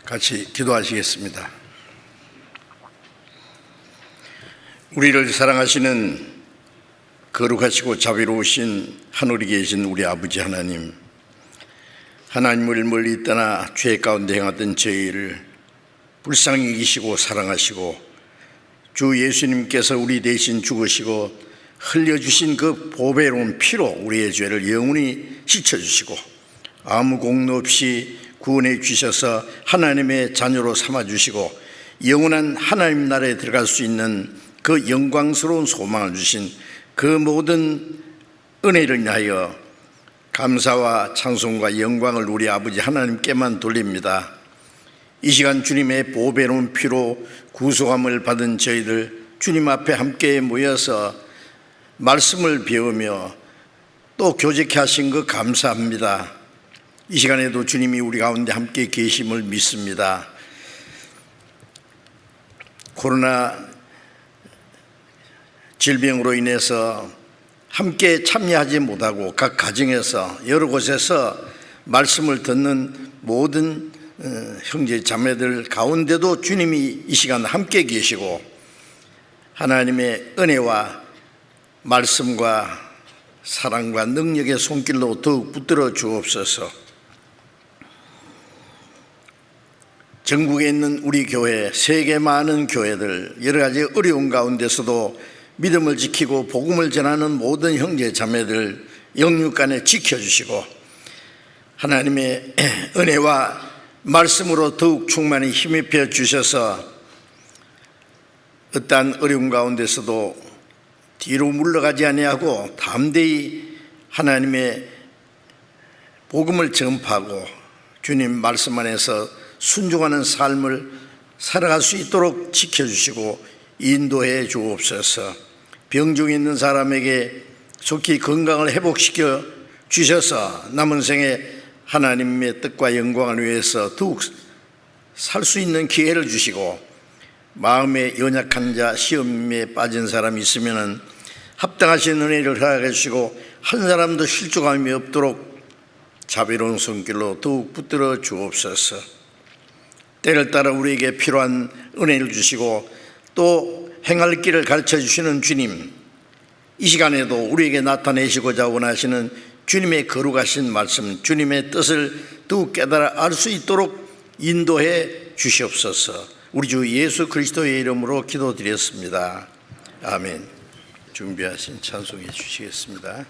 같이 기도하시겠습니다. 우리를 사랑하시는 거룩하시고 자비로우신 하늘에 계신 우리 아버지 하나님, 하나님을 멀리 떠나 죄 가운데 행하던 저희를 불쌍히 여기시고 사랑하시고 주 예수님께서 우리 대신 죽으시고 흘려주신 그 보배로운 피로 우리의 죄를 영원히 씻어주시고 아무 공로 없이 구원해 주셔서 하나님의 자녀로 삼아주시고 영원한 하나님 나라에 들어갈 수 있는 그 영광스러운 소망을 주신 그 모든 은혜를 인하여 감사와 찬송과 영광을 우리 아버지 하나님께만 돌립니다. 이 시간 주님의 보배로운 피로 구속함을 받은 저희들 주님 앞에 함께 모여서 말씀을 배우며 또 교제케 하신 것 감사합니다. 이 시간에도 주님이 우리 가운데 함께 계심을 믿습니다. 코로나 질병으로 인해서 함께 참여하지 못하고 각 가정에서 여러 곳에서 말씀을 듣는 모든 형제 자매들 가운데도 주님이 이 시간 함께 계시고 하나님의 은혜와 말씀과 사랑과 능력의 손길로 더욱 붙들어 주옵소서. 전국에 있는 우리 교회, 세계 많은 교회들, 여러 가지 어려운 가운데서도 믿음을 지키고 복음을 전하는 모든 형제 자매들 영육간에 지켜주시고 하나님의 은혜와 말씀으로 더욱 충만히 힘입혀 주셔서 어떠한 어려운 가운데서도 뒤로 물러가지 아니하고 담대히 하나님의 복음을 전파하고 주님 말씀 안에서 순종하는 삶을 살아갈 수 있도록 지켜주시고 인도해 주옵소서. 병중에 있는 사람에게 속히 건강을 회복시켜 주셔서 남은 생에 하나님의 뜻과 영광을 위해서 더욱 살 수 있는 기회를 주시고 마음에 연약한 자, 시험에 빠진 사람이 있으면 합당하신 은혜를 허락해 주시고 한 사람도 실족함이 없도록 자비로운 손길로 더욱 붙들어 주옵소서. 때를 따라 우리에게 필요한 은혜를 주시고 또 행할 길을 가르쳐 주시는 주님, 이 시간에도 우리에게 나타내시고자 원하시는 주님의 거룩하신 말씀, 주님의 뜻을 더욱 깨달아 알 수 있도록 인도해 주시옵소서. 우리 주 예수 그리스도의 이름으로 기도드렸습니다. 아멘. 준비하신 찬송해 주시겠습니다.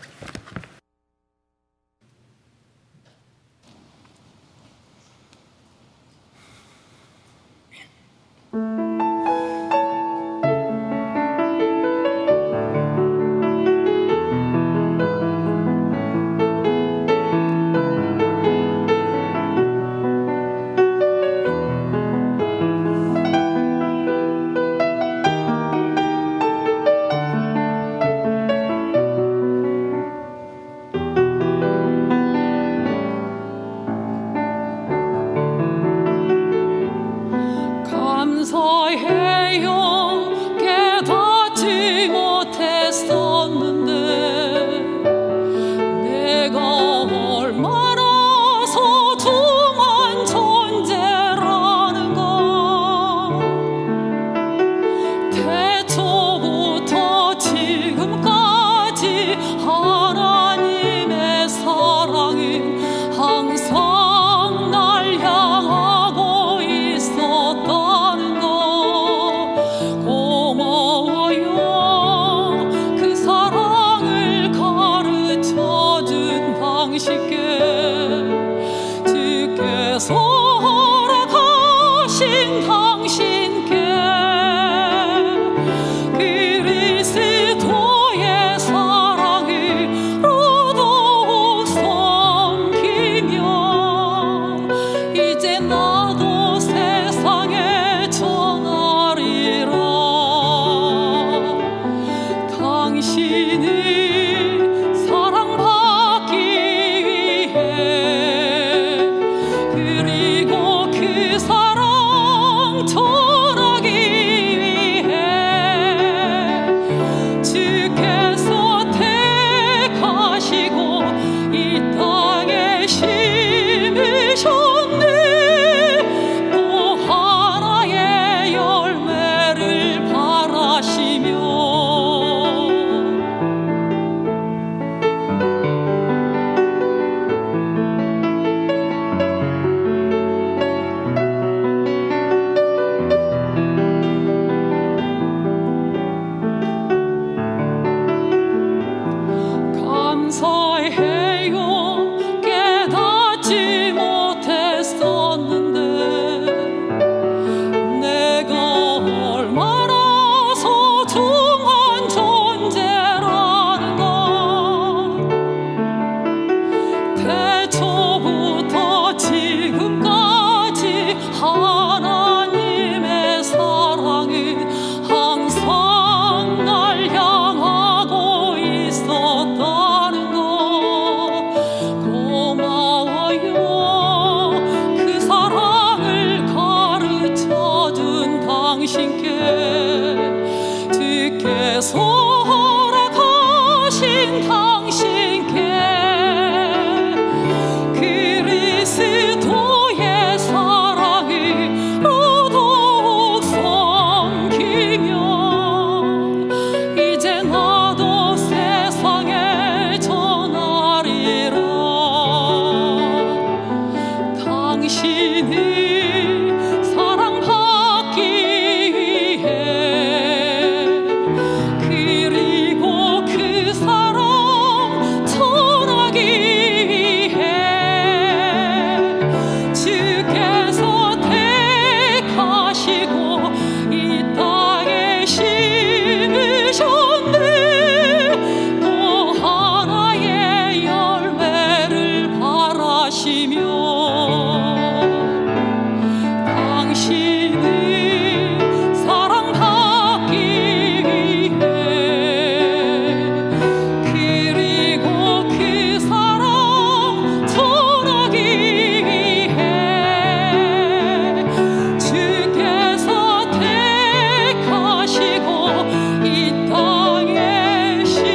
주께서 허락하신 당신께 그리스도의 사랑을 더욱 섬기며 이제 나도 세상에 전하리라. 당신을 사랑받기 위해 그리고 그 사랑 전하기 위해 주께서 택하시고 이 땅에 심으셨네. 또 하나의 열매를 바라시며 당신을 사랑받기 위해 그리고 그 사랑 전하기 위해 주께서 택하시고 이 땅에 심으셨네.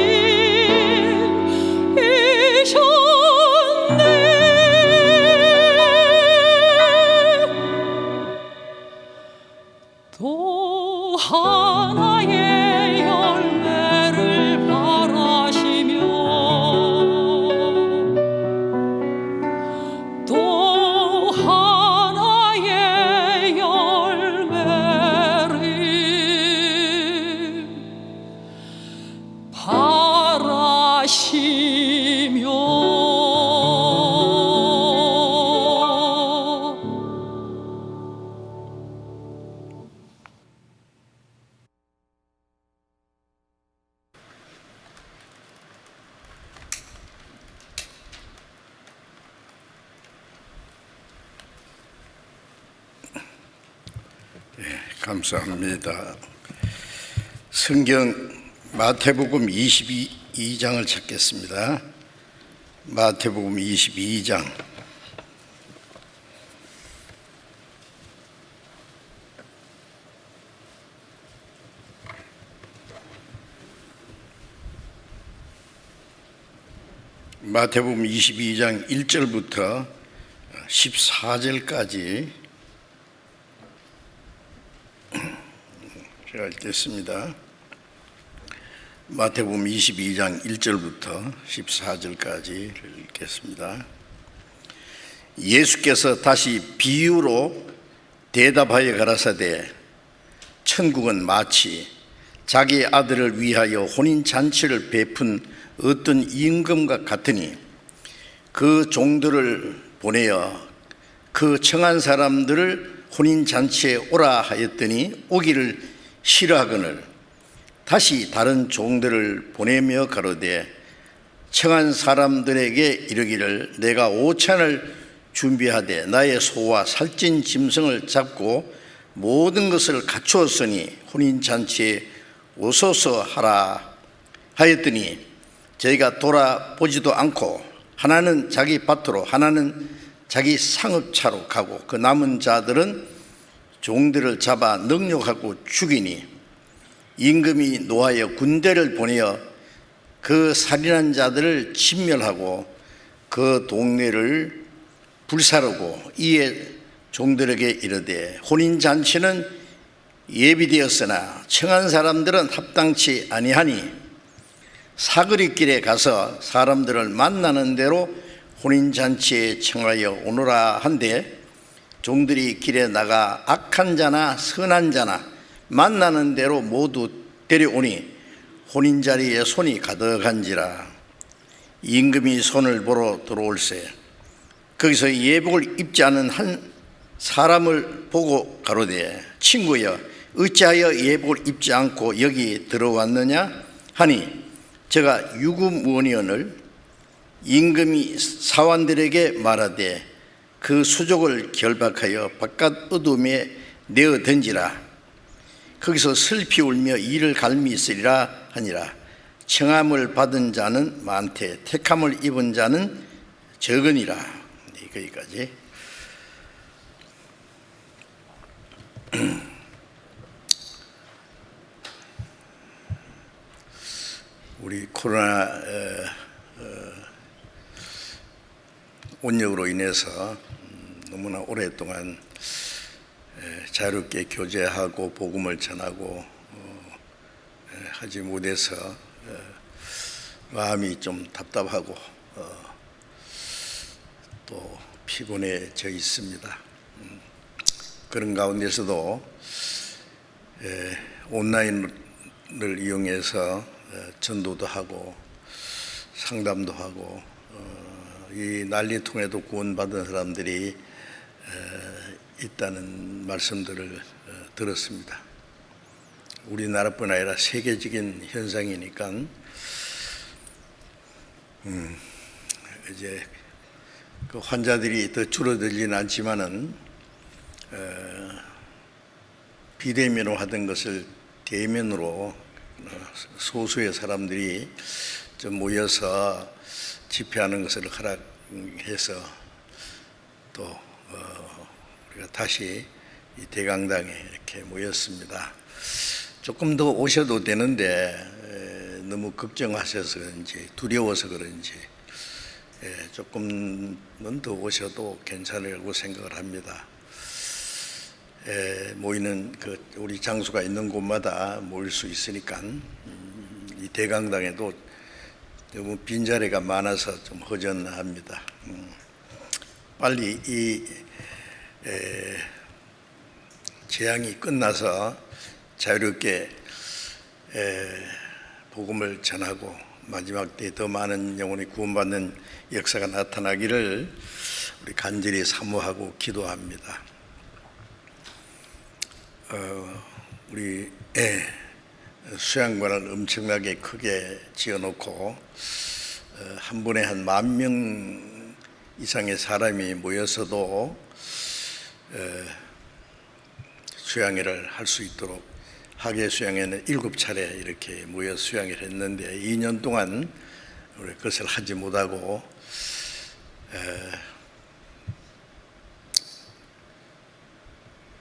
또 하나의 열매를 바라시며 또 하나의 열매를 바라시며. 감사합니다. 성경 마태복음 22장을 찾겠습니다. 마태복음 22장. 마태복음 22장 1절부터 14절까지 제가 읽겠습니다. 마태복음 22장 1절부터 14절까지 읽겠습니다. 예수께서 다시 비유로 대답하여 가라사대 천국은 마치 자기 아들을 위하여 혼인잔치를 베푼 어떤 임금과 같으니 그 종들을 보내어 그 청한 사람들을 혼인잔치에 오라 하였더니 오기를 싫어하거늘 다시 다른 종들을 보내며 가로되 청한 사람들에게 이르기를 내가 오찬을 준비하되 나의 소와 살찐 짐승을 잡고 모든 것을 갖추었으니 혼인잔치에 오소서 하라 하였더니 저희가 돌아보지도 않고 하나는 자기 밭으로 하나는 자기 상업차로 가고 그 남은 자들은 종들을 잡아 능욕하고 죽이니 임금이 노하여 군대를 보내어 그 살인한 자들을 진멸하고 그 동네를 불사르고 이에 종들에게 이르되 혼인잔치는 예비되었으나 청한 사람들은 합당치 아니하니 사거리길에 가서 사람들을 만나는 대로 혼인잔치에 청하여 오너라 한데 종들이 길에 나가 악한 자나 선한 자나 만나는 대로 모두 데려오니 혼인자리에 손이 가득한지라. 임금이 손을 보러 들어올세 거기서 예복을 입지 않은 한 사람을 보고 가로되 친구여 어찌하여 예복을 입지 않고 여기 들어왔느냐 하니 제가 유구무원이언을 임금이 사환들에게 말하되 그 수족을 결박하여 바깥 어둠에 내어 던지라. 거기서 슬피 울며 이를 갈미 있으리라 하니라. 청함을 받은 자는 많되 택함을 입은 자는 적으니라. 거기까지. 우리 코로나 온역으로 인해서 너무나 오랫동안 자유롭게 교제하고 복음을 전하고 하지 못해서 마음이 좀 답답하고 또 피곤해져 있습니다. 그런 가운데서도 온라인을 이용해서 전도도 하고 상담도 하고 이 난리통에도 구원받은 사람들이 있다는 말씀들을 들었습니다. 우리나라뿐 아니라 세계적인 현상이니까 이제 그 환자들이 더 줄어들지는 않지만은 비대면으로 하던 것을 대면으로 소수의 사람들이 좀 모여서 집회하는 것을 허락해서 또 우리가 다시 이 대강당에 이렇게 모였습니다. 조금 더 오셔도 되는데 너무 걱정하셔서 그런지 두려워서 그런지 조금은 더 오셔도 괜찮으라고 생각을 합니다. 모이는 우리 장소가 있는 곳마다 모일 수 있으니까 이 대강당에도 너무 빈자리가 많아서 좀 허전합니다. 빨리 이 재앙이 끝나서 자유롭게 복음을 전하고 마지막 때 더 많은 영혼이 구원받는 역사가 나타나기를 우리 간절히 사모하고 기도합니다. 우리 수양관을 엄청나게 크게 지어놓고 한 번에 한 10,000명 이상의 사람이 모여서도 수양회를 할 수 있도록 학예 수양회는 7차례 이렇게 모여 수양회를 했는데 2년 동안 우리 그것을 하지 못하고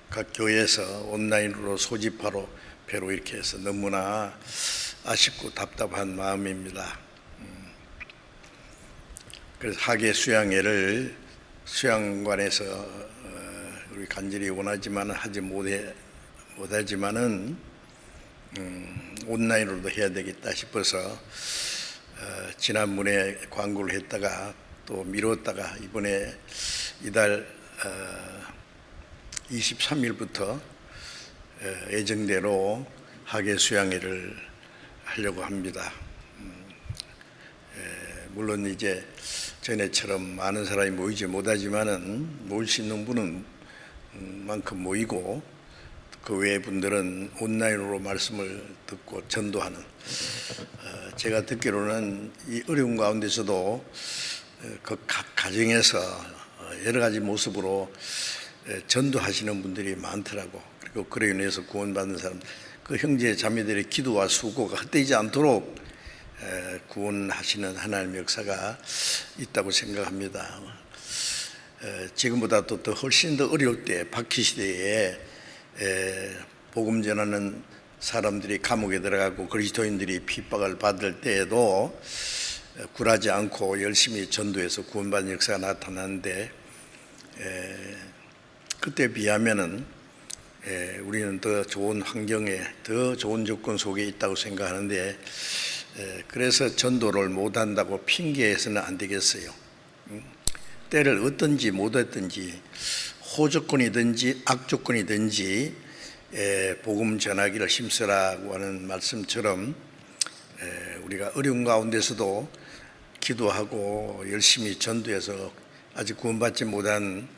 각 교회에서 온라인으로 소집하러 배로 이렇게 해서 너무나 아쉽고 답답한 마음입니다. 그래서 학예 수양회를 수양관에서 우리 간절히 원하지만 하지 못하지만은 온라인으로도 해야 되겠다 싶어서 지난번에 광고를 했다가 또 미뤘다가 이번에 이달 23일부터 예정대로 학예 수양회를 하려고 합니다. 물론 이제 전에처럼 많은 사람이 모이지 못하지만은 모일 수 있는 분은 만큼 모이고 그 외의 분들은 온라인으로 말씀을 듣고 전도하는 제가 듣기로는 이 어려운 가운데서도 그 각 가정에서 여러 가지 모습으로 전도하시는 분들이 많더라고. 그리고 그로 인해서 구원받는 사람, 그 형제 자매들의 기도와 수고가 헛되지 않도록 구원하시는 하나님의 역사가 있다고 생각합니다. 지금보다 또 훨씬 더 어려울 때 박희 시대에 복음 전하는 사람들이 감옥에 들어가고 그리스도인들이 핍박을 받을 때에도 굴하지 않고 열심히 전도해서 구원받는 역사가 나타나는데 그때 비하면은 우리는 더 좋은 환경에 더 좋은 조건 속에 있다고 생각하는데 그래서 전도를 못한다고 핑계해서는 안 되겠어요. 때를 어떤지 못했든지 호조건이든지 악조건이든지 복음 전하기를 힘쓰라고 하는 말씀처럼 우리가 어려운 가운데서도 기도하고 열심히 전도해서 아직 구원받지 못한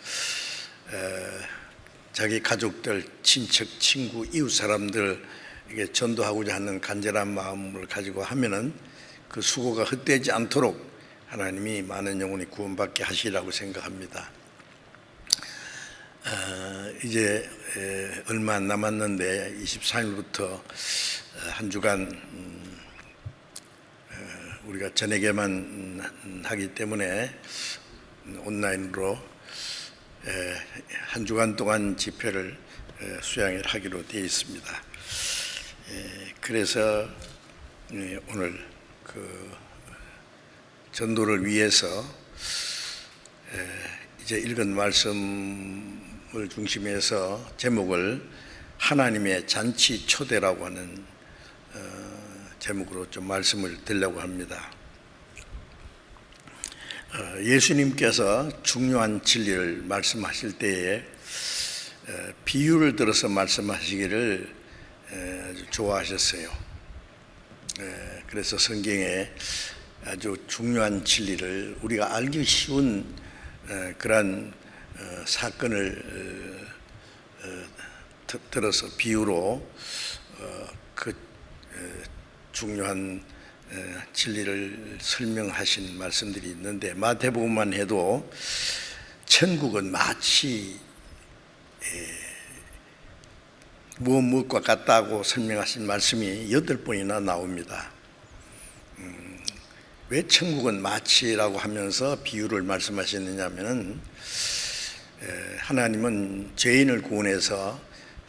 자기 가족들, 친척, 친구, 이웃 사람들에게 전도하고자 하는 간절한 마음을 가지고 하면은 그 수고가 헛되지 않도록 하나님이 많은 영혼이 구원받게 하시라고 생각합니다. 이제 얼마 안 남았는데 23일부터 한 주간 우리가 저녁에만 하기 때문에 온라인으로 한 주간 동안 집회를 수양회를 하기로 되어 있습니다. 그래서 오늘 전도를 위해서 이제 읽은 말씀을 중심해서 제목을 하나님의 잔치 초대라고 하는 제목으로 좀 말씀을 드리려고 합니다. 예수님께서 중요한 진리를 말씀하실 때에 비유를 들어서 말씀하시기를 아주 좋아하셨어요. 그래서 성경에 아주 중요한 진리를 우리가 알기 쉬운 그러한 사건을 들어서 비유로 그 중요한 진리를 설명하신 말씀들이 있는데, 마태복음만 해도 천국은 마치 무엇과 같다고 설명하신 말씀이 8번이나 나옵니다. 왜 천국은 마치라고 하면서 비유를 말씀하셨느냐 하면은 하나님은 죄인을 구원해서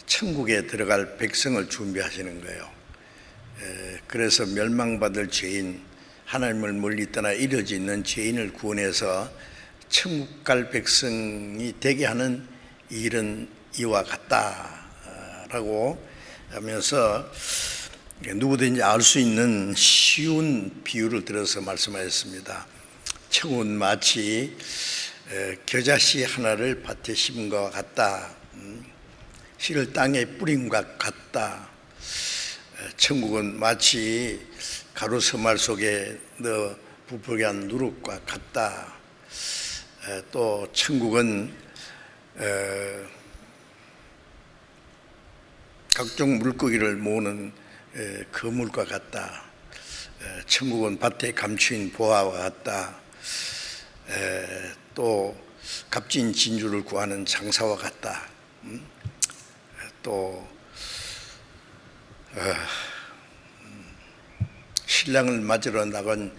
천국에 들어갈 백성을 준비하시는 거예요. 그래서 멸망받을 죄인, 하나님을 멀리 떠나 이르지 있는 죄인을 구원해서 천국 갈 백성이 되게 하는 일은 이와 같다라고 하면서 누구든지 알 수 있는 쉬운 비유를 들어서 말씀하셨습니다. 천국은 마치 겨자씨 하나를 밭에 심은 것과 같다. 씨를 땅에 뿌린 것 같다. 천국은 마치 가루 서말 속에 넣어 부풀게 한 누룩과 같다. 또 천국은 각종 물고기를 모으는 그물과 같다. 천국은 밭에 감추인 보화와 같다. 또 값진 진주를 구하는 장사와 같다. 또 신랑을 맞으러 나간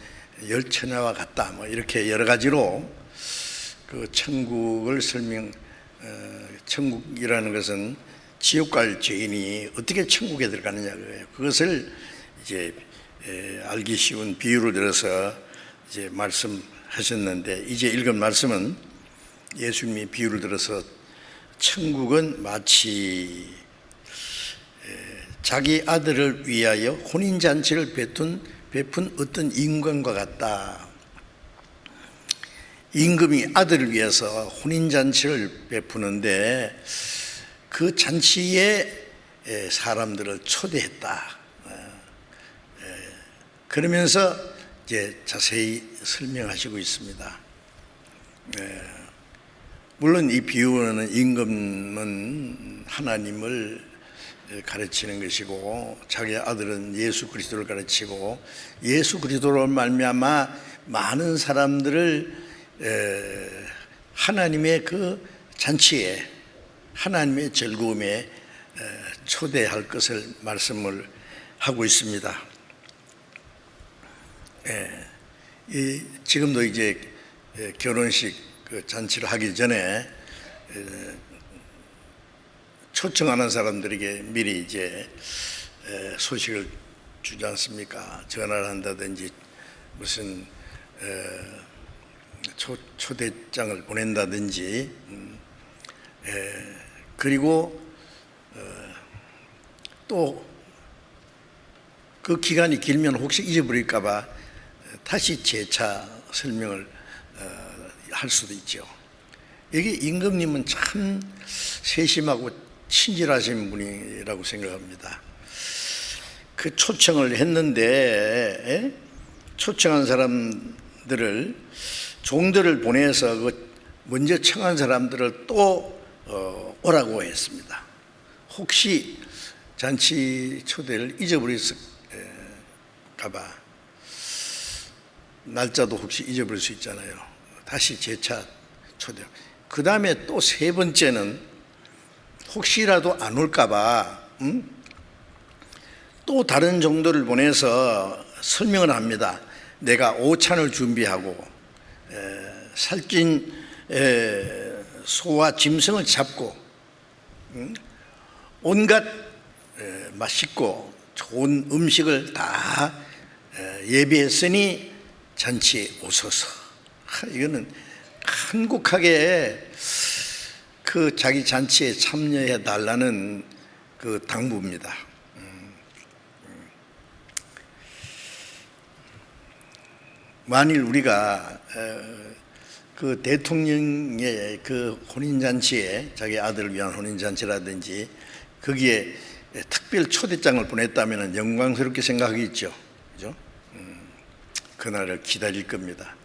열처녀와 같다. 뭐 이렇게 여러 가지로 그 천국을 천국이라는 것은 지옥 갈 죄인이 어떻게 천국에 들어가느냐 그래요. 그것을 이제 알기 쉬운 비유를 들어서 이제 말씀하셨는데, 이제 읽은 말씀은 예수님이 비유를 들어서 천국은 마치 자기 아들을 위하여 혼인잔치를 베푼 어떤 임금과 같다. 임금이 아들을 위해서 혼인잔치를 베푸는데 그 잔치에 사람들을 초대했다. 그러면서 이제 자세히 설명하시고 있습니다. 물론 이 비유는 임금은 하나님을 가르치는 것이고 자기 아들은 예수 그리스도를 가르치고 예수 그리스도로 말미암아 많은 사람들을 하나님의 그 잔치에, 하나님의 즐거움에 초대할 것을 말씀을 하고 있습니다. 지금도 이제 결혼식 그 잔치를 하기 전에 초청하는 사람들에게 미리 이제 소식을 주지 않습니까? 전화를 한다든지 무슨 초대장을 보낸다든지, 그리고 또 그 기간이 길면 혹시 잊어버릴까 봐 다시 재차 설명을 할 수도 있죠. 여기 임금님은 참 세심하고 친절하신 분이라고 생각합니다. 그 초청을 했는데 초청한 사람들을, 종들을 보내서 그 먼저 청한 사람들을 또 오라고 했습니다. 혹시 잔치 초대를 잊어버렸을까 봐, 날짜도 혹시 잊어버릴 수 있잖아요. 다시 재차 초대. 그 다음에 또 세 번째는 혹시라도 안 올까 봐 또 다른 종들을 보내서 설명을 합니다. 내가 오찬을 준비하고 살찐 소와 짐승을 잡고 온갖 맛있고 좋은 음식을 다 예비했으니 잔치에 오소서. 이거는 한국하게 그 자기 잔치에 참여해 달라는 그 당부입니다. 만일 우리가 그 대통령의 그 혼인잔치에 자기 아들을 위한 혼인잔치라든지 거기에 특별 초대장을 보냈다면 영광스럽게 생각하겠죠. 그죠? 그날을 기다릴 겁니다.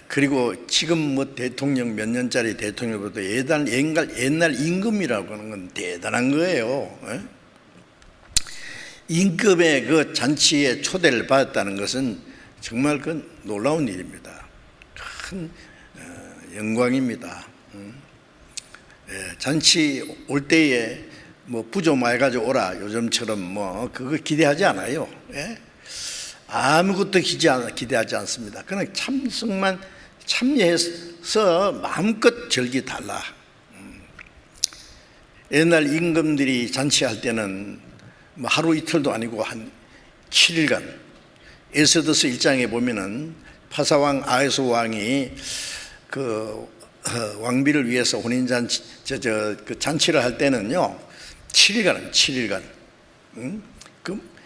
그리고 지금 뭐 대통령 몇 년짜리 대통령보다 옛날 임금이라고 하는 건 대단한 거예요. 임금의 그 잔치에 초대를 받았다는 것은 정말 그 놀라운 일입니다. 큰 영광입니다. 잔치 올 때에 뭐 부조 많이 가지고 오라 요즘처럼 뭐 그거 기대하지 않아요. 아무것도 기대하지 않습니다. 그냥 참석만 참여해서 마음껏 즐기 달라. 옛날 임금들이 잔치할 때는 뭐 하루 이틀도 아니고 한 7일간, 에스더서 1장에 보면은 파사왕 아하스 왕이 그 왕비를 위해서 혼인잔치 그 잔치를 할 때는요 7일간 그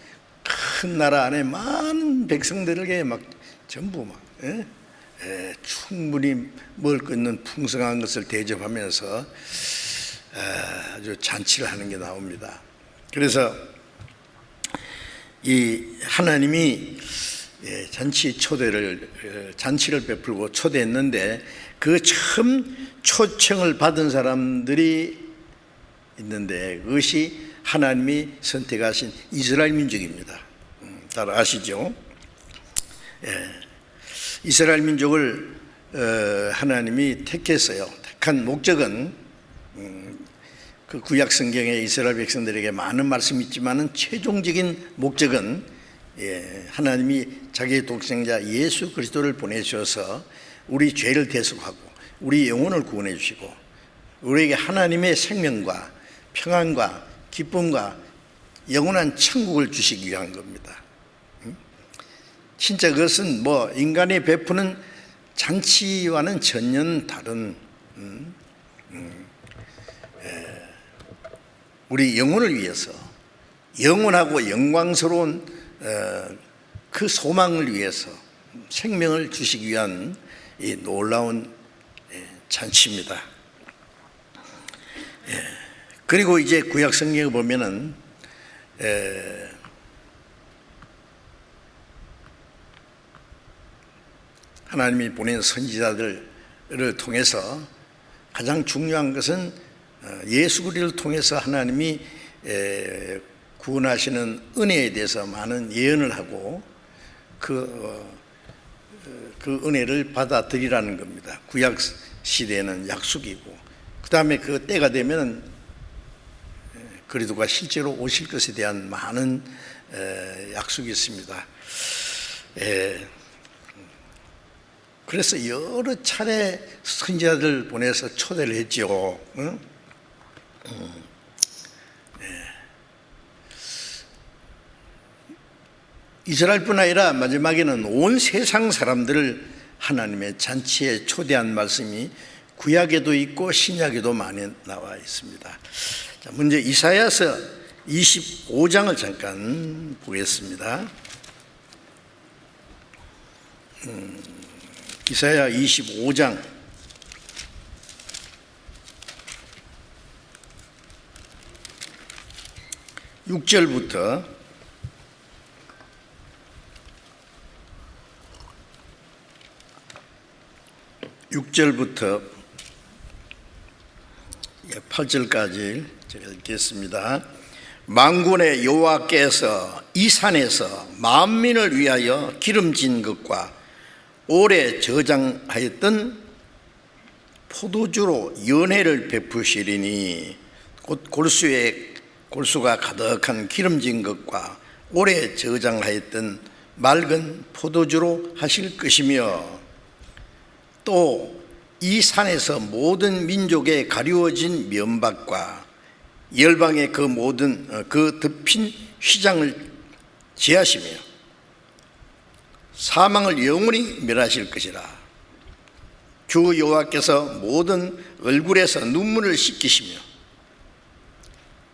큰 나라 안에 많은 백성들에게 막 전부 막 충분히 먹을 거 있는 풍성한 것을 대접하면서 아주 잔치를 하는 게 나옵니다. 그래서 이 하나님이 잔치를 베풀고 초대했는데 그 처음 초청을 받은 사람들이 있는데 그것이 하나님이 선택하신 이스라엘 민족입니다. 잘 아시죠? 이스라엘 민족을 하나님이 택했어요. 택한 목적은 그 구약 성경에 이스라엘 백성들에게 많은 말씀이 있지만은 최종적인 목적은 하나님이 자기의 독생자 예수 그리스도를 보내주셔서 우리 죄를 대속하고 우리 영혼을 구원해 주시고 우리에게 하나님의 생명과 평안과 기쁨과 영원한 천국을 주시기 위한 겁니다. 진짜 그것은 뭐 인간이 베푸는 잔치와는 전혀 다른 우리 영혼을 위해서 영원하고 영광스러운 그 소망을 위해서 생명을 주시기 위한 이 놀라운 잔치입니다. 그리고 이제 구약 성경에 보면은 하나님이 보낸 선지자들을 통해서 가장 중요한 것은 예수 그리스도를 통해서 하나님이 구원하시는 은혜에 대해서 많은 예언을 하고 그 은혜를 받아들이라는 겁니다. 구약 시대에는 약속이고 그 다음에 그 때가 되면 그리스도가 실제로 오실 것에 대한 많은 약속이 있습니다. 그래서 여러 차례 선지자들 보내서 초대를 했죠. 이스라엘뿐 아니라 마지막에는 온 세상 사람들을 하나님의 잔치에 초대한 말씀이 구약에도 있고 신약에도 많이 나와 있습니다. 자, 먼저 이사야서 25장을 잠깐 보겠습니다. 이사야 25장 6절부터 8절까지 제가 읽겠습니다. 만군의 여호와께서 이 산에서 만민을 위하여 기름진 것과 오래 저장하였던 포도주로 연회를 베푸시리니 곧 골수가 가득한 기름진 것과 오래 저장하였던 맑은 포도주로 하실 것이며 또 이 산에서 모든 민족에 가리워진 면박과 열방의 그 모든 그 덮인 휘장을 제하시며 사망을 영원히 멸하실 것이라. 주 여호와께서 모든 얼굴에서 눈물을 씻기시며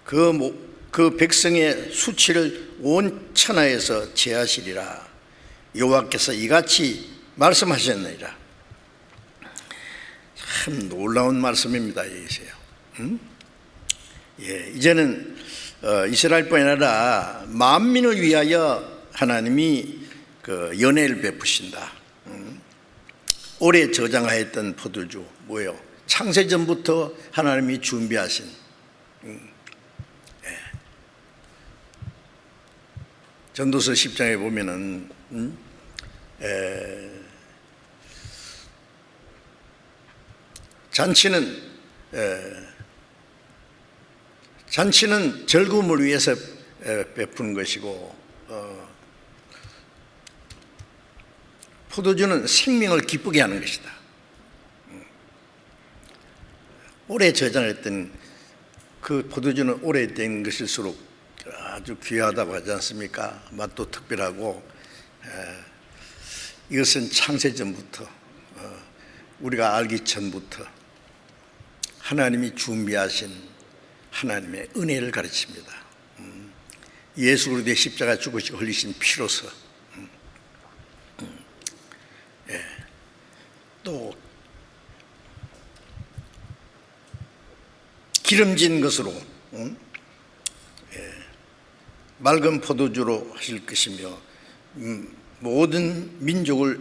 그 백성의 수치를 온 천하에서 제하시리라. 여호와께서 이같이 말씀하셨느니라. 참 놀라운 말씀입니다. 이세요. 이제는 이스라엘뿐 아니라 만민을 위하여 하나님이 그 연혜를 베푸신다. 오래 저장하였던 포도주 뭐예요? 창세전부터 하나님이 준비하신 전도서 10장에 보면은 잔치는 즐거움을 위해서 베푸는 것이고 포도주는 생명을 기쁘게 하는 것이다. 오래 저장했던 그 포도주는 오래된 것일수록 아주 귀하다고 하지 않습니까? 맛도 특별하고 이것은 창세전부터 우리가 알기 전부터 하나님이 준비하신 하나님의 은혜를 가르칩니다. 예수 그리스도의 십자가 죽으시고 흘리신 피로서 또 기름진 것으로 맑은 포도주로 하실 것이며 모든 민족을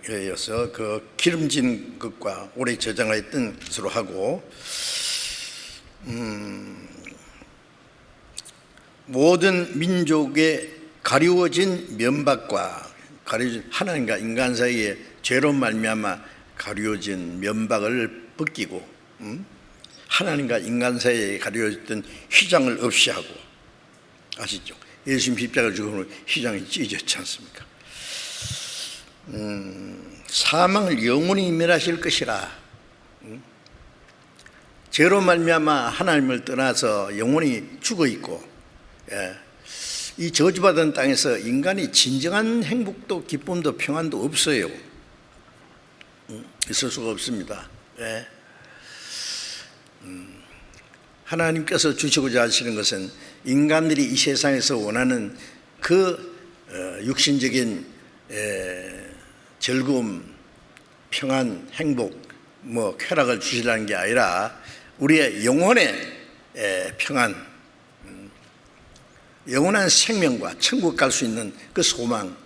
위해서 그 기름진 것과 오래 저장하였던 것으로 하고 모든 민족의 가리워진 면박과 가려진 하나님과 인간 사이에 죄로 말미암아 가려진 면박을 벗기고 하나님과 인간 사이에 가려졌던 휘장을 없이 하고 아시죠? 예수님 십자가를 죽음으로 휘장이 찢어졌지 않습니까? 사망을 영원히 멸하실 것이라. 죄로 말미암아 하나님을 떠나서 영원히 죽어 있고 이 저주받은 땅에서 인간이 진정한 행복도 기쁨도 평안도 없어요. 있을 수가 없습니다. 하나님께서 주시고자 하시는 것은 인간들이 이 세상에서 원하는 그 육신적인 즐거움, 평안, 행복, 쾌락을 주시라는 게 아니라 우리의 영혼의 평안, 영원한 생명과 천국 갈 수 있는 그 소망,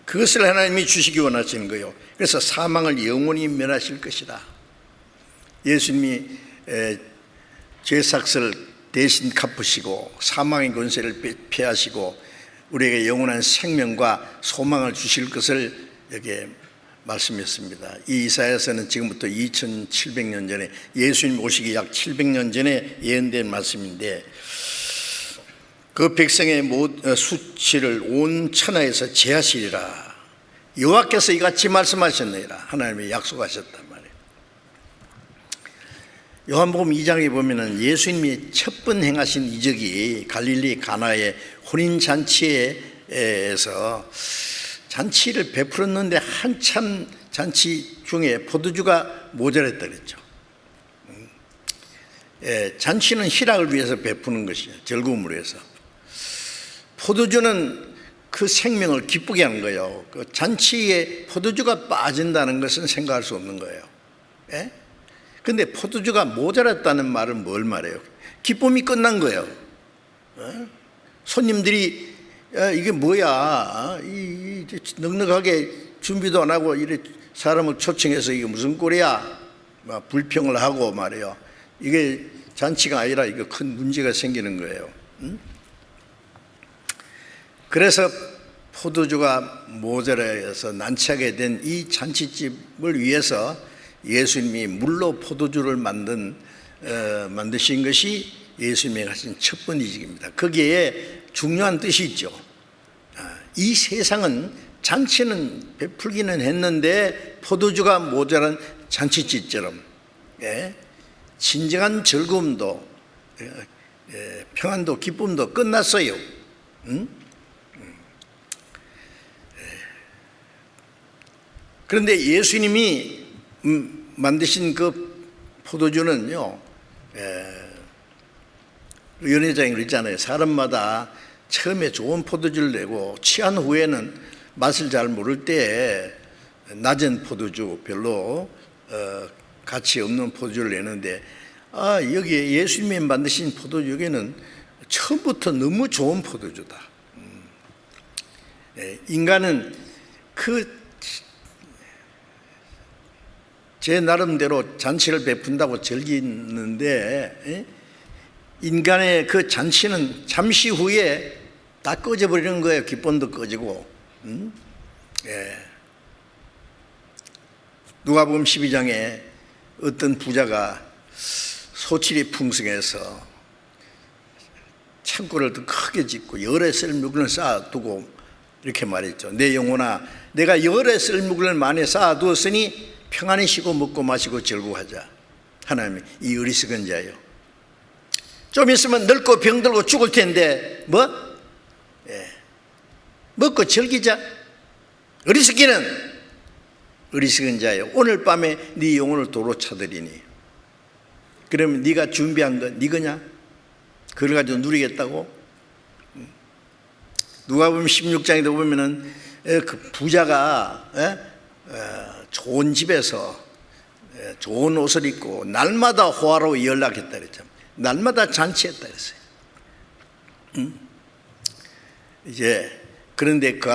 그것을 하나님이 주시기 원하시는 거예요. 그래서 사망을 영원히 멸하실 것이다. 예수님이 죄삭을 대신 갚으시고 사망의 권세를 폐하시고 우리에게 영원한 생명과 소망을 주실 것을 여기에 말씀했습니다. 이 이사야서는 지금부터 2700년 전에 예수님 오시기 약 700년 전에 예언된 말씀인데 그 백성의 수치를 온 천하에서 제하시리라. 여호와께서 이같이 말씀하셨느니라. 하나님이 약속하셨단 말이에요. 요한복음 2장에 보면은 예수님이 첫 번 행하신 이적이 갈릴리 가나의 혼인잔치에서 잔치를 베풀었는데 한참 잔치 중에 포도주가 모자랐다 그랬죠. 잔치는 희락을 위해서 베푸는 것이에요. 즐거움을 위해서. 포도주는 그 생명을 기쁘게 하는 거예요. 그 잔치에 포도주가 빠진다는 것은 생각할 수 없는 거예요. 그런데 포도주가 모자랐다는 말은 뭘 말해요? 기쁨이 끝난 거예요. 손님들이 이게 뭐야? 넉넉하게 준비도 안 하고 이래 사람을 초청해서 이게 무슨 꼴이야? 막 불평을 하고 말이에요. 이게 잔치가 아니라 이거 큰 문제가 생기는 거예요. 그래서 포도주가 모자라서 난처하게 된 이 잔치집을 위해서 예수님이 물로 포도주를 만드신 것이 예수님이 하신 첫 번째 이직입니다. 거기에 중요한 뜻이 있죠. 이 세상은 잔치는 베풀기는 했는데 포도주가 모자란 잔치집처럼 진정한 즐거움도 평안도 기쁨도 끝났어요. 그런데 예수님이 만드신 그 포도주는요, 연회장이 그랬잖아요. 사람마다 처음에 좋은 포도주를 내고 취한 후에는 맛을 잘 모를 때 낮은 포도주, 별로 가치 없는 포도주를 내는데, 여기에 예수님이 만드신 포도주 여기는 처음부터 너무 좋은 포도주다. 인간은 제 나름대로 잔치를 베푼다고 즐기는데, 인간의 그 잔치는 잠시 후에 다 꺼져버리는 거예요. 기쁨도 꺼지고. 누가복음 12장에 어떤 부자가 소출이 풍성해서 창고를 더 크게 짓고 열에 쓸 물건을 쌓아두고 이렇게 말했죠. 내 영혼아, 내가 열에 쓸 물건을 많이 쌓아두었으니 평안히 쉬고 먹고 마시고 즐거워하자. 하나님이 이 어리석은 자요, 좀 있으면 늙고 병들고 죽을 텐데 먹고 즐기자. 어리석은 자요, 오늘 밤에 네 영혼을 도로 쳐들이니. 그러면 네가 준비한 건 네 거냐? 그걸 가지고 누리겠다고? 누가복음 16장에 보면은 그 부자가 좋은 집에서 좋은 옷을 입고 날마다 호화로 연락했다 그랬죠. 날마다 잔치했다 그랬어요. 이제 그런데 그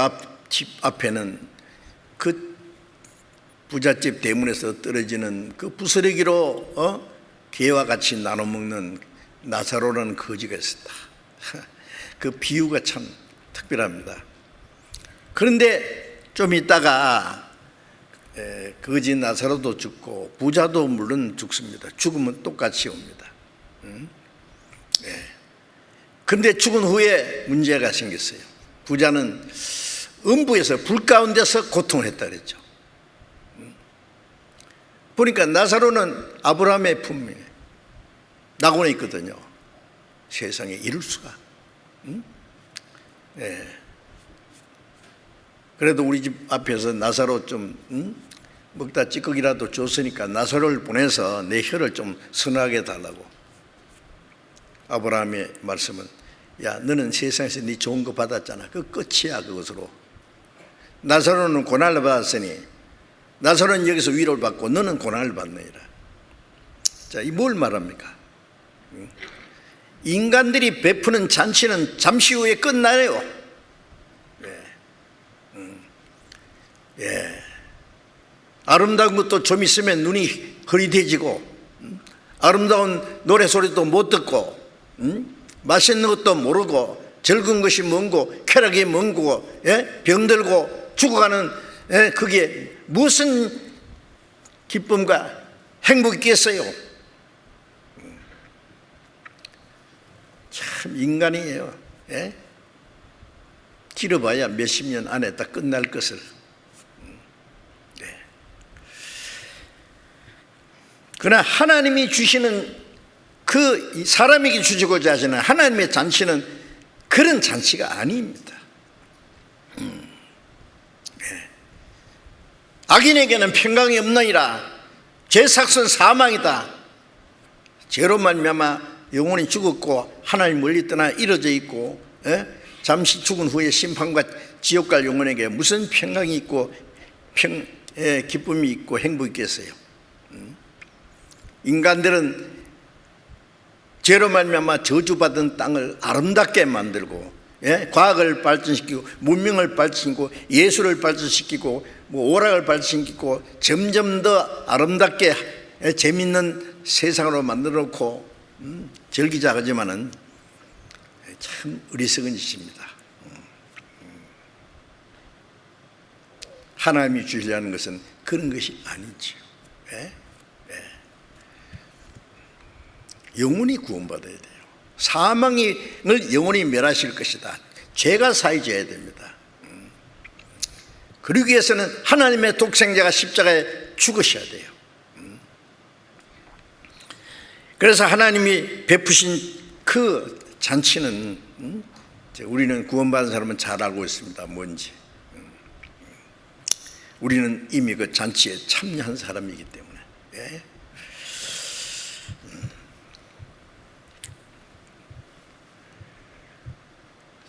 집 앞에는 그 부잣집 대문에서 떨어지는 그 부스러기로 개와 같이 나눠 먹는 나사로라는 거지가 있었다. 그 비유가 참 특별합니다. 그런데 좀 있다가 거지 나사로도 죽고 부자도 물론 죽습니다. 죽으면 똑같이 옵니다. 그런데 죽은 후에 문제가 생겼어요. 부자는 음부에서 불 가운데서 고통을 했다 그랬죠. 보니까 나사로는 아브라함의 품에 낙원에 있거든요. 세상에 이룰 수가. 그래도 우리 집 앞에서 나사로 좀 먹다 찌꺼기라도 줬으니까 나사로를 보내서 내 혀를 좀 선하게 달라고. 아브라함의 말씀은, 야, 너는 세상에서 네 좋은 거 받았잖아. 그 끝이야. 그것으로. 나사로는 고난을 받았으니 나사로는 여기서 위로를 받고 너는 고난을 받느니라. 자, 이 뭘 말합니까? 인간들이 베푸는 잔치는 잠시 후에 끝나요. 아름다운 것도 좀 있으면 눈이 흐릿해지고, 아름다운 노래소리도 못 듣고, 맛있는 것도 모르고, 즐거운 것이 뭔고, 쾌락이 뭔고, 병들고 죽어가는, 그게 무슨 기쁨과 행복이 있겠어요? 참 인간이에요. 길어봐야 몇십 년 안에 다 끝날 것을. 그러나 하나님이 주시는 그 사람에게 주시고자 하시는 하나님의 잔치는 그런 잔치가 아닙니다. 악인에게는 평강이 없느니라. 죄 삭은 사망이다. 죄로 말미암아 영혼이 죽었고 하나님 멀리 떠나 이루어져 있고, 잠시 죽은 후에 심판과 지옥 갈 영혼에게 무슨 평강이 있고 기쁨이 있고 행복이 있겠어요? 인간들은 죄로 말미암아 저주받은 땅을 아름답게 만들고, 과학을 발전시키고 문명을 발전시키고 예술을 발전시키고 오락을 발전시키고 점점 더 아름답게 재밌는 세상으로 만들어 놓고 즐기자 하지만은 참 어리석은 짓입니다. 하나님이 주시려는 것은 그런 것이 아니지요. 영원히 구원받아야 돼요. 사망을 영원히 멸하실 것이다. 죄가 사해져야 됩니다. 그러기 위해서는 하나님의 독생자가 십자가에 죽으셔야 돼요. 그래서 하나님이 베푸신 그 잔치는 우리는 구원받은 사람은 잘 알고 있습니다. 뭔지. 우리는 이미 그 잔치에 참여한 사람이기 때문에. 예?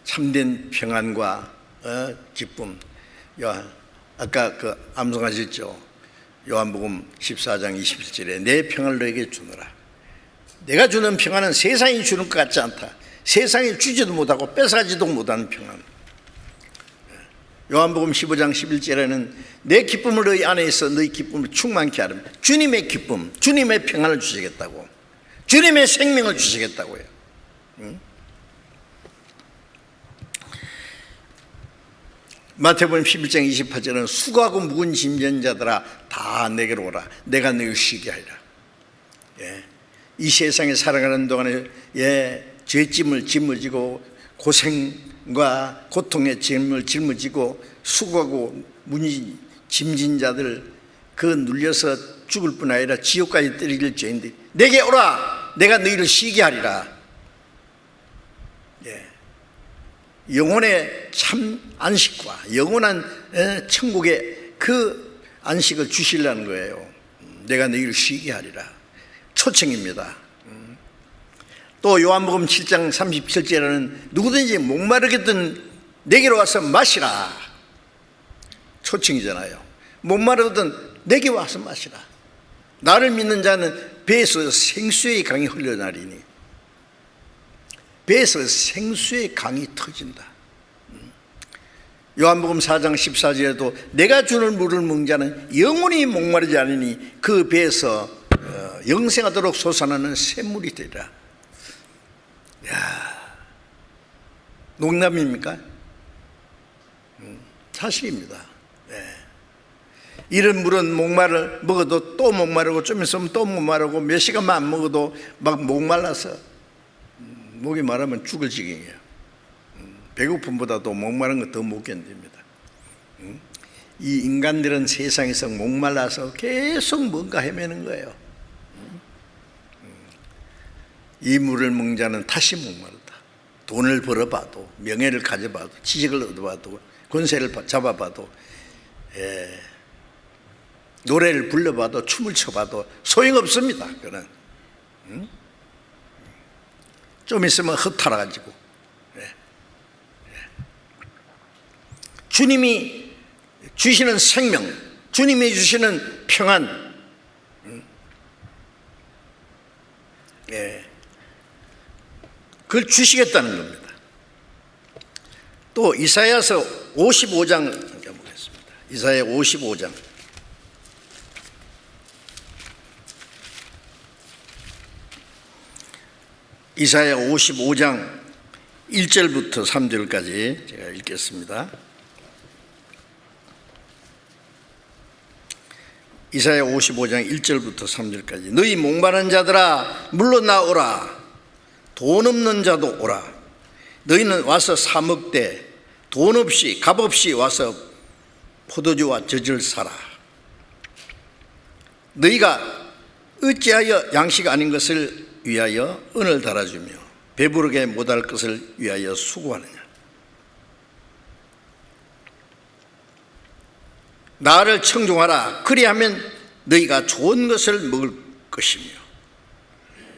참된 평안과 기쁨. 아까 그 암송하셨죠. 요한복음 14장 21절에 내 평안을 너에게 주노라. 내가 주는 평안은 세상이 주는 것 같지 않다. 세상이 주지도 못하고 뺏어가지도 못하는 평안. 요한복음 15장 11절에는 내 기쁨을 너희 안에 있어 너희 기쁨을 충만케 하라. 주님의 기쁨, 주님의 평안을 주시겠다고, 주님의 생명을 주시겠다고요. 마태복음 11장 28절은 수고하고 무거운 짐진 자들아 다 내게로 오라. 내가 너희를 쉬게 하리라. 예. 이 세상에 살아가는 동안에 죄짐을 짊어지고 고생과 고통의 짐을 짊어지고 수고하고 무니 짐진 자들, 그 눌려서 죽을 뿐 아니라 지옥까지 떨어질 죄인들 내게 오라. 내가 너희를 쉬게 하리라. 예. 영혼의 참 안식과 영원한 천국의 그 안식을 주시려는 거예요. 내가 너희를 쉬게 하리라. 초청입니다. 또 요한복음 7장 37절에는 누구든지 목마르거든 내게로 와서 마시라. 초청이잖아요. 목마르거든 내게 와서 마시라. 나를 믿는 자는 배에서 생수의 강이 흘러나리니. 배에서 생수의 강이 터진다. 요한복음 4장 14절에도 내가 주는 물을 먹는 자는 영원히 목마르지 않으니 그 배에서 영생하도록 솟아나는 샘물이 되리라. 야, 농담입니까? 사실입니다. 네. 이런 물은 목마를 먹어도 또 목마르고 좀 있으면 또 목마르고 몇 시간만 안 먹어도 막 목말라서 목이 마르면 죽을 지경이에요. 배고픔보다도 목마른 거 더 못 견딥니다. 이 인간들은 세상에서 목말라서 계속 뭔가 헤매는 거예요. 이 물을 먹는 자는 다시 목마르다. 돈을 벌어봐도, 명예를 가져봐도, 지식을 얻어봐도, 권세를 잡아봐도, 노래를 불러봐도, 춤을 춰봐도 소용없습니다. 그는 좀 있으면 흩어가지고. 주님이 주시는 생명, 주님이 주시는 평안, 그걸 주시겠다는 겁니다. 또 이사야서 55장 보겠습니다. 이사야 55장. 이사야 55장 1절부터 3절까지 제가 읽겠습니다. 이사야 55장 1절부터 3절까지. 너희 목마른 자들아 물러나오라. 돈 없는 자도 오라. 너희는 와서 사 먹되 돈 없이 값 없이 와서 포도주와 젖을 사라. 너희가 어찌하여 양식 아닌 것을 위하여 은을 달아주며 배부르게 못할 것을 위하여 수고하느냐. 나를 청종하라. 그리하면 너희가 좋은 것을 먹을 것이며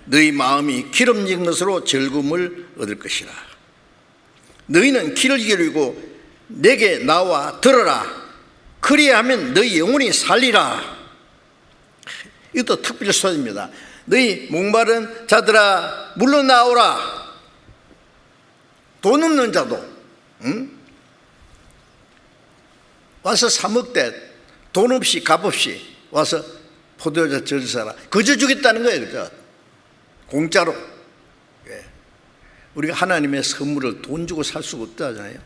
너희 마음이 기름진 것으로 즐거움을 얻을 것이라. 너희는 귀를 기울이고 내게 나와 들어라. 그리하면 너희 영혼이 살리라. 이것도 특별 소리입니다. 너희 목마른 자들아 물러나오라. 돈 없는 자도 와서 사 먹되 돈 없이 값 없이 와서 포도주와 젖을 사라. 거저 주겠다는 거예요. 그죠? 공짜로. 우리가 하나님의 선물을 돈 주고 살 수가 없다잖아요.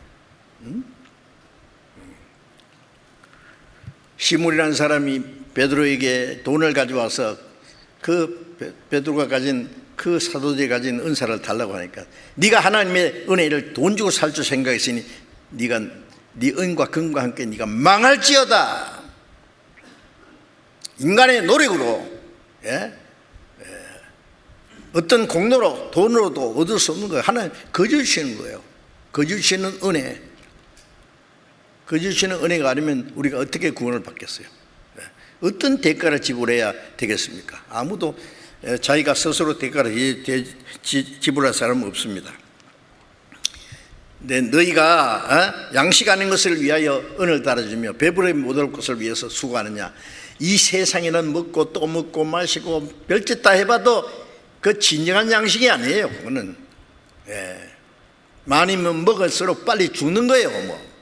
시몬이라는 사람이 베드로에게 돈을 가져와서 그 베드로가 가진 그 사도들이 가진 은사를 달라고 하니까 네가 하나님의 은혜를 돈 주고 살 줄 생각했으니 네가 네 은과 금과 함께 네가 망할지어다. 인간의 노력으로 어떤 공로로 돈으로도 얻을 수 없는 거예요. 하나님 거저 주시는 거예요. 거저 주시는 은혜. 그 주시는 은혜가 아니면 우리가 어떻게 구원을 받겠어요? 어떤 대가를 지불해야 되겠습니까? 아무도 자기가 스스로 대가를 지불할 사람은 없습니다. 네, 너희가 양식 아닌 것을 위하여 은을 달아주며 배부르게 못할 것을 위해서 수고하느냐. 이 세상에는 먹고 또 먹고 마시고 별짓 다 해봐도 그 진정한 양식이 아니에요. 그거는 많이면 먹을수록 빨리 죽는 거예요. 뭐.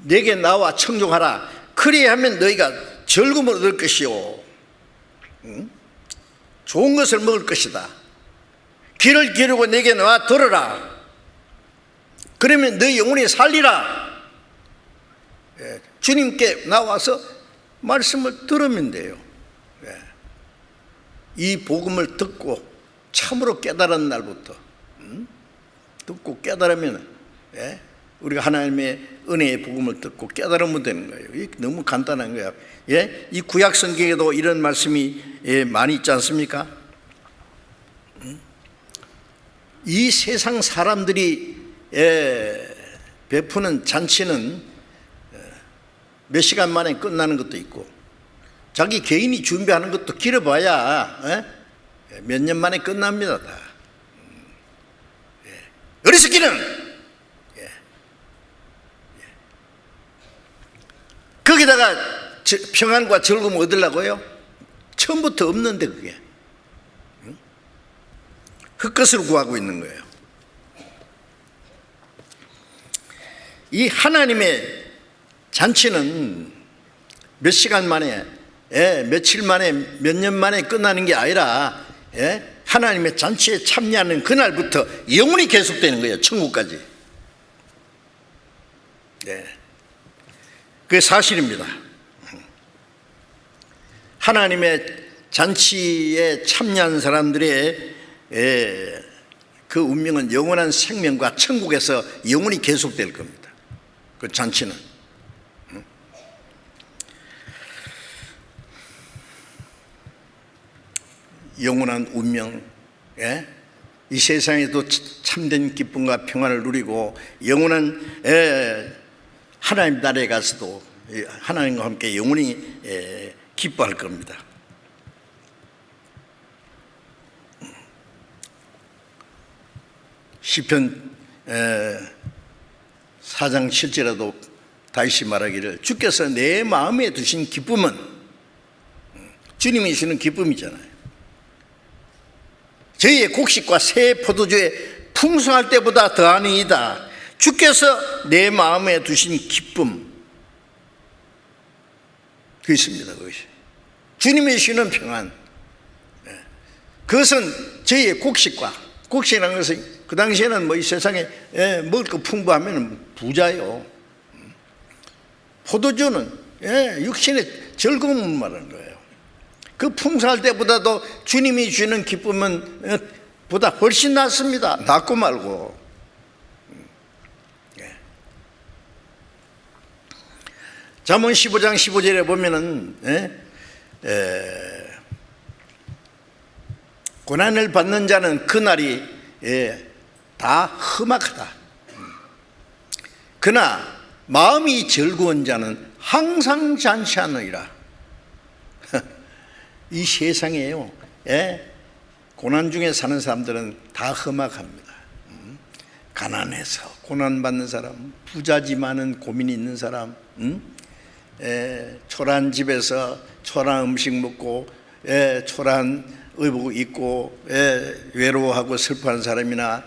내게 나와 청종하라. 그리하면 너희가 즐거움을 얻을 것이요 좋은 것을 먹을 것이다. 귀를 기울이고 내게 나와 들으라. 그러면 너희 영혼이 살리라. 주님께 나와서 말씀을 들으면 돼요. 이 복음을 듣고 참으로 깨달은 날부터 듣고 깨달으면 우리가 하나님의 은혜의 복음을 듣고 깨달으면 되는 거예요. 이게 너무 간단한 거예요. 이 구약 성경에도 이런 말씀이 많이 있지 않습니까? 이 세상 사람들이 베푸는 잔치는 몇 시간 만에 끝나는 것도 있고 자기 개인이 준비하는 것도 길어봐야 몇 년 만에 끝납니다. 다. 어리석기는 거기다가 평안과 즐거움 얻으려고요? 처음부터 없는데 그게 흙것을 구하고 있는 거예요. 이 하나님의 잔치는 몇 시간 만에 며칠 만에 몇 년 만에 끝나는 게 아니라 하나님의 잔치에 참여하는 그날부터 영원히 계속되는 거예요. 천국까지. 그게 사실입니다. 하나님의 잔치에 참여한 사람들의 그 운명은 영원한 생명과 천국에서 영원히 계속될 겁니다. 그 잔치는. 영원한 운명, 이 세상에도 참된 기쁨과 평안을 누리고 영원한 하나님 나라에 가서도 하나님과 함께 영원히 기뻐할 겁니다. 시편 4장 7절에도 다시 말하기를 주께서 내 마음에 두신 기쁨은 주님이 주는 기쁨이잖아요. 저희의 곡식과 새 포도주에 풍성할 때보다 더하니이다. 주께서 내 마음에 두신 기쁨, 그 있습니다. 그것이 주님이 주시는 평안. 그것은 저희의 곡식이라는 것은 그 당시에는 뭐 이 세상에 먹을 거 풍부하면 부자요. 포도주는 육신의 즐거움을 말하는 거예요. 그 풍성할 때보다도 주님이 주는 기쁨은 보다 훨씬 낫습니다. 낫고 말고. 잠언 15장 15절에 보면은 고난을 받는 자는 그날이 다 험악하다. 그러나 마음이 즐거운 자는 항상 잔치하느니라. 이 세상에요, 고난 중에 사는 사람들은 다 험악합니다. 가난해서 고난받는 사람, 부자지만은 고민이 있는 사람, 초라한 집에서 초라한 음식 먹고 초라한 의복 입고 외로워하고 슬퍼하는 사람이나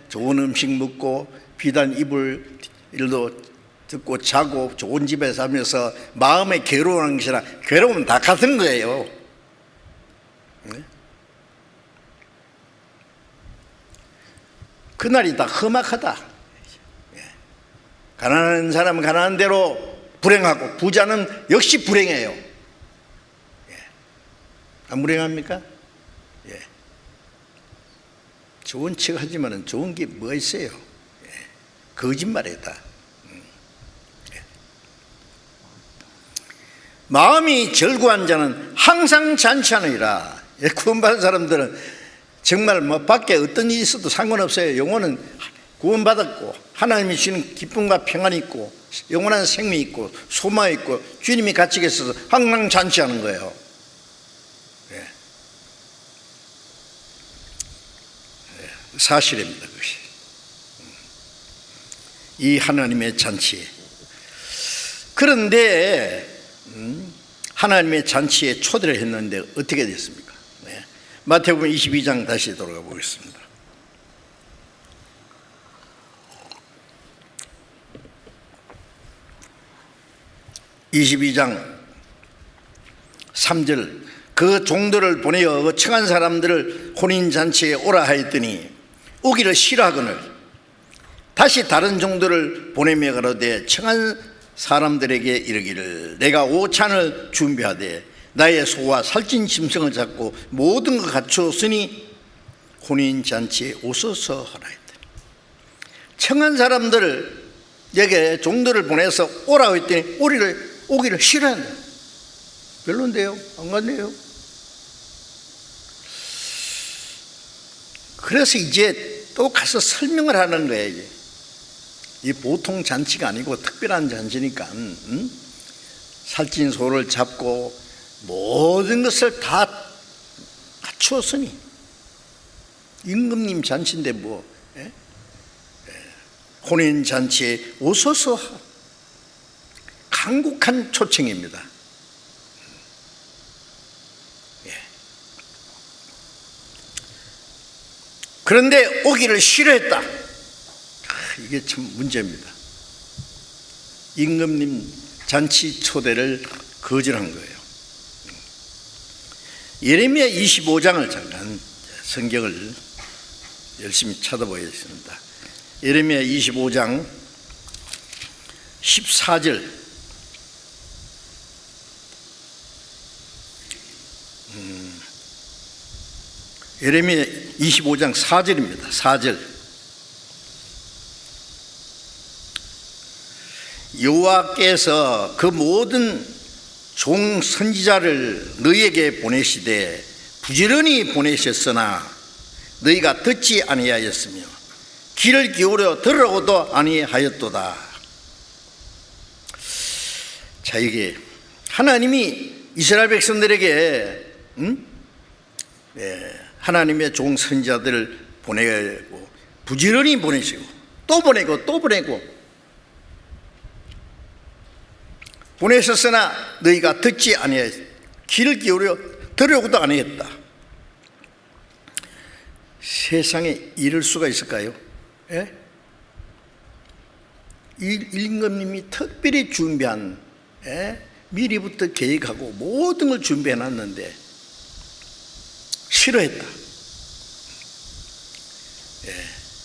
좋은 음식 먹고 비단 이불 일도 듣고 자고 좋은 집에 살면서 마음에 괴로워하는 것이나 괴로우면 다 같은 거예요. 그날이 다 험악하다. 가난한 사람은 가난한 대로 불행하고 부자는 역시 불행해요. 안 불행합니까? 좋은 척 하지만 좋은 게 뭐 있어요? 거짓말이다. 마음이 절구한 자는 항상 잔치하느니라. 구원받은 사람들은 정말 뭐 밖에 어떤 일이 있어도 상관없어요. 영혼은 구원받았고 하나님이 주시는 기쁨과 평안이 있고 영원한 생명이 있고 소망이 있고 주님이 같이 계셔서 항상 잔치하는 거예요. 사실입니다. 그것이 이 하나님의 잔치. 그런데 하나님의 잔치에 초대를 했는데 어떻게 됐습니까? 마태복음 22장 다시 돌아가 보겠습니다. 22장 3절 그 종들을 보내어 그 청한 사람들을 혼인잔치에 오라 하였더니 오기를 싫어하거늘 다시 다른 종들을 보내며 가로되 청한 사람들에게 이르기를 내가 오찬을 준비하되 나의 소와 살찐 짐승을 잡고 모든 것 갖추었으니 혼인잔치에 오소서 하라 했더니 청한 사람들에게 종들을 보내서 오라고 했더니 오기를 싫어한다. 별론데요? 안 갔네요. 그래서 이제 또 가서 설명을 하는 거예요. 이제. 이 보통 잔치가 아니고 특별한 잔치니까 살찐 소를 잡고 모든 것을 다 갖추었으니 임금님 잔치인데 뭐 혼인잔치에 오소서 간곡한 초청입니다. 그런데 오기를 싫어했다. 이게 참 문제입니다. 임금님 잔치 초대를 거절한 거예요. 예레미야 25장을 잠깐 성경을 열심히 찾아보겠습니다. 예레미야 25장 14절 예레미야 25장 4절입니다. 4절 여호와께서 그 모든 종 선지자를 너희에게 보내시되 부지런히 보내셨으나 너희가 듣지 아니하였으며 귀를 기울여 들으라고도 아니하였도다. 자, 이게 하나님이 이스라엘 백성들에게 하나님의 종 선지자들을 보내고 부지런히 보내시고 또 보내고 또 보내고 보내셨으나 너희가 듣지 아니하였다. 귀를 기울여 들으려고도 아니했다. 세상에 이럴 수가 있을까요? 예? 임금님이 특별히 준비한 미리부터 계획하고 모든 걸 준비해놨는데 싫어했다.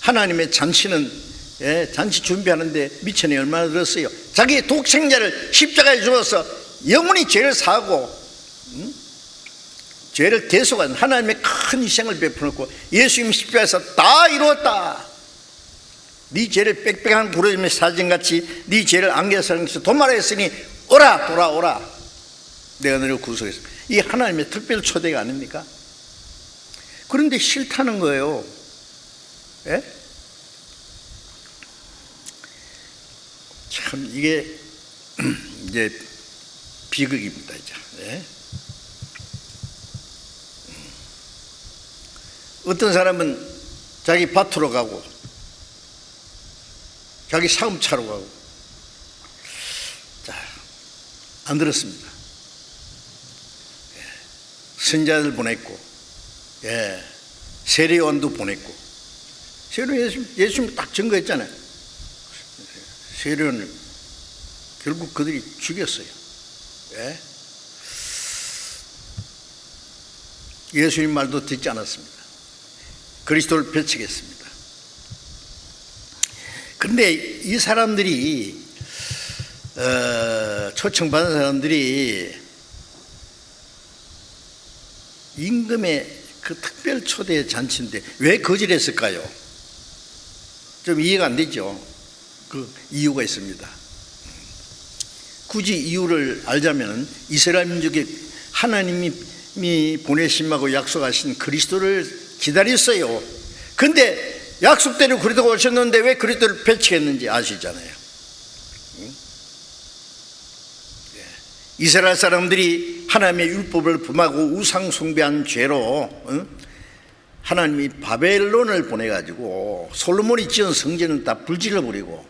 하나님의 잔치는 잔치 준비하는데 미천이 얼마나 들었어요. 자기 독생자를 십자가에 죽어서 영원히 죄를 사하고 죄를 대속한 하나님의 큰 희생을 베풀었고 예수님 십자가에서 다 이루었다. 네 죄를 빽빽한 부르짖음의 사진같이 네 죄를 안겨서는 도말하였으니 오라 돌아오라 내가 너를 구속했어. 이 하나님의 특별 초대가 아닙니까? 그런데 싫다는 거예요. 예? 참 이게 이제 비극입니다. 이제. 예? 어떤 사람은 자기 밭으로 가고 자기 사업차로 가고 자, 안 들었습니다. 선자들 보냈고 세례요한도 보냈고 예수님 딱 증거했잖아요. 세례요한을 결국 그들이 죽였어요. 예수님 말도 듣지 않았습니다. 그리스도를 배척했습니다. 그런데 이 사람들이 초청받은 사람들이 임금의 그 특별 초대 잔치인데 왜 거절했을까요? 좀 이해가 안 되죠. 그 이유가 있습니다. 굳이 이유를 알자면 이스라엘 민족이 하나님이 보내심하고 약속하신 그리스도를 기다렸어요. 근데 약속대로 그리스도가 오셨는데 왜 그리스도를 배척했는지 아시잖아요. 이스라엘 사람들이 하나님의 율법을 범하고 우상 숭배한 죄로 하나님이 바벨론을 보내가지고 솔로몬이 지은 성전을 다 불질러 버리고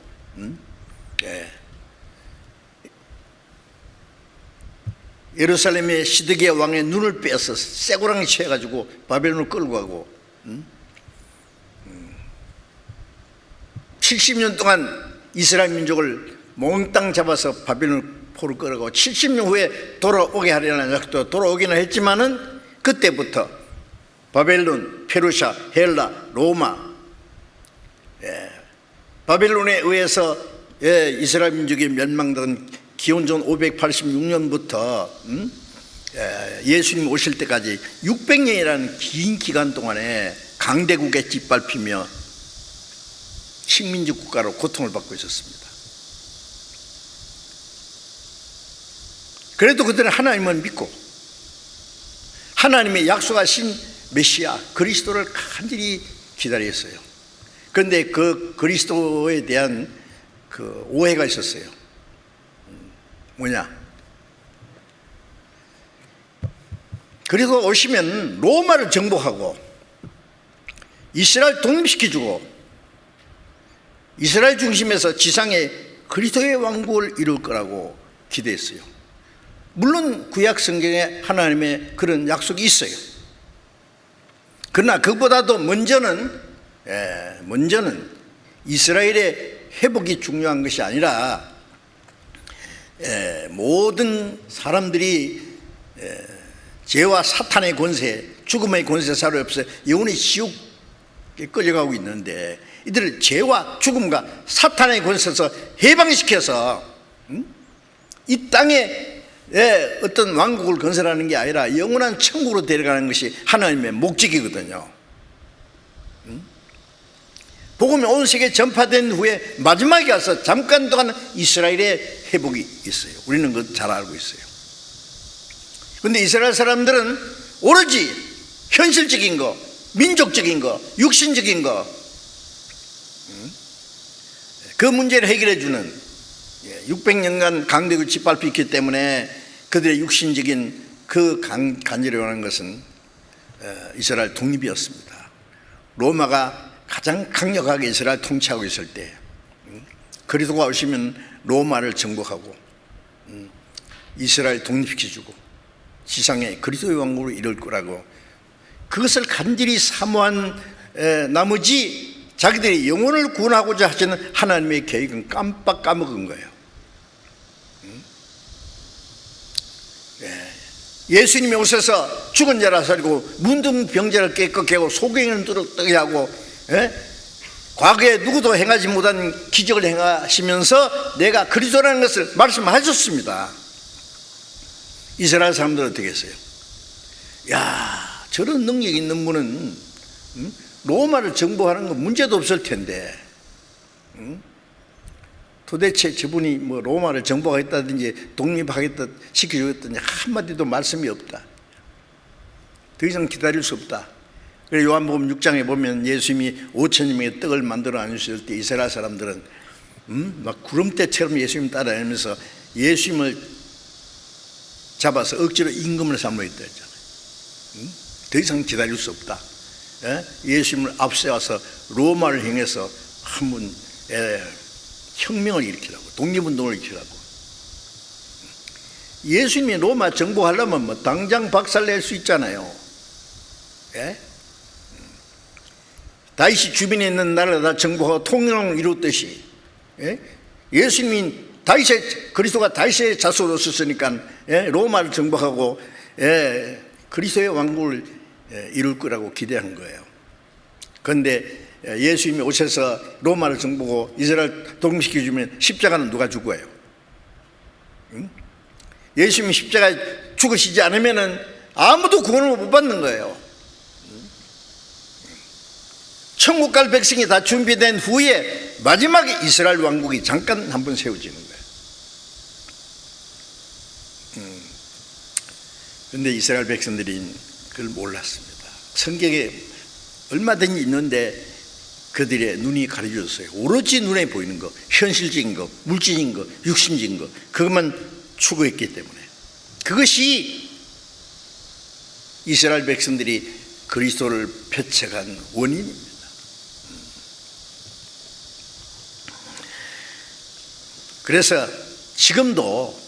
예루살렘의 시드기야 왕의 눈을 빼서 쇠고랑이 채가지고 바벨론을 끌고 가고 70년 동안 이스라엘 민족을 몽땅 잡아서 바벨론 포로 끌어가고 70년 후에 돌아오게 하려는 약속도 돌아오기는 했지만은 그때부터 바벨론, 페르시아, 헬라, 로마, 바벨론에 의해서 이스라엘 민족이 멸망된 기원전 586년부터 예수님 오실 때까지 600년이라는 긴 기간 동안에 강대국에 짓밟히며 식민지 국가로 고통을 받고 있었습니다. 그래도 그들은 하나님을 믿고 하나님의 약속하신 메시아 그리스도를 간절히 기다렸어요. 그런데 그 그리스도에 대한 그 오해가 있었어요. 뭐냐? 그리고 오시면 로마를 정복하고 이스라엘 독립시켜주고 이스라엘 중심에서 지상에 그리스도의 왕국을 이룰 거라고 기대했어요. 물론 구약 성경에 하나님의 그런 약속이 있어요. 그러나 그보다도 먼저는 이스라엘의 회복이 중요한 것이 아니라 모든 사람들이 죄와 사탄의 권세, 죽음의 권세 사로잡혀서 영원히 지옥에 끌려가고 있는데 이들을 죄와 죽음과 사탄의 권세에서 해방시켜서 이 땅에 어떤 왕국을 건설하는 게 아니라 영원한 천국으로 데려가는 것이 하나님의 목적이거든요. 복음이 온 세계에 전파된 후에 마지막에 가서 잠깐 동안 이스라엘의 회복이 있어요. 우리는 그거 잘 알고 있어요. 그런데 이스라엘 사람들은 오로지 현실적인 거, 민족적인 거, 육신적인 거, 그 문제를 해결해 주는 600년간 강대국을 짓밟혔기 때문에 그들의 육신적인 그 간절히 원하는 것은 이스라엘 독립이었습니다. 로마가 가장 강력하게 이스라엘 통치하고 있을 때 그리스도가 오시면 로마를 정복하고 이스라엘 독립시켜주고 지상에 그리스도의 왕국을 이룰 거라고 그것을 간절히 사모한 나머지 자기들이 영혼을 구원하고자 하시는 하나님의 계획은 깜빡 까먹은 거예요. 예수님이 오셔서 죽은 자라 살리고 문둥 병자를 깨끗게 하고 소경을 뚫게 하고 과거에 누구도 행하지 못한 기적을 행하시면서 내가 그리스도라는 것을 말씀하셨습니다. 이스라엘 사람들은 어떻게 했어요? 야, 저런 능력 있는 분은 로마를 정복하는 건 문제도 없을 텐데 도대체 저분이 뭐 로마를 정복하겠다든지 독립하겠다 시켜주겠다든지 한마디도 말씀이 없다. 더 이상 기다릴 수 없다. 그래서 요한복음 6장에 보면 예수님이 5,000명의 떡을 만들어 나누실 때 이스라엘 사람들은 막 구름대처럼 예수님 따라다니면서 예수님을 잡아서 억지로 임금을 삼으려 했다 했잖아요. 더 이상 기다릴 수 없다. 예수님을 앞세워서 로마를 향해서 한번 혁명을 일으키라고, 독립운동을 일으키라고. 예수님이 로마 정복하려면 뭐 당장 박살낼 수 있잖아요. 다윗이 주변에 있는 나라를 다 정복하고 통일을 이뤘듯이 예수님이 그리스도가 다윗의 자손으로 썼으니까 로마를 정복하고 그리스도의 왕국을 이룰 거라고 기대한 거예요. 그런데 예수님이 오셔서 로마를 정복하고 이스라엘 독립시켜주면 십자가는 누가 죽어요? 예수님이 십자가에 죽으시지 않으면 아무도 구원을 못 받는 거예요. 천국 갈 백성이 다 준비된 후에 마지막에 이스라엘 왕국이 잠깐 한번 세워지는 거예요. 그런데 이스라엘 백성들이 그걸 몰랐습니다. 성경에 얼마든지 있는데 그들의 눈이 가려졌어요. 오로지 눈에 보이는 거, 현실적인 거, 물질적인 거, 육신적인 거, 그것만 추구했기 때문에 그것이 이스라엘 백성들이 그리스도를 배척한 원인입니다. 그래서 지금도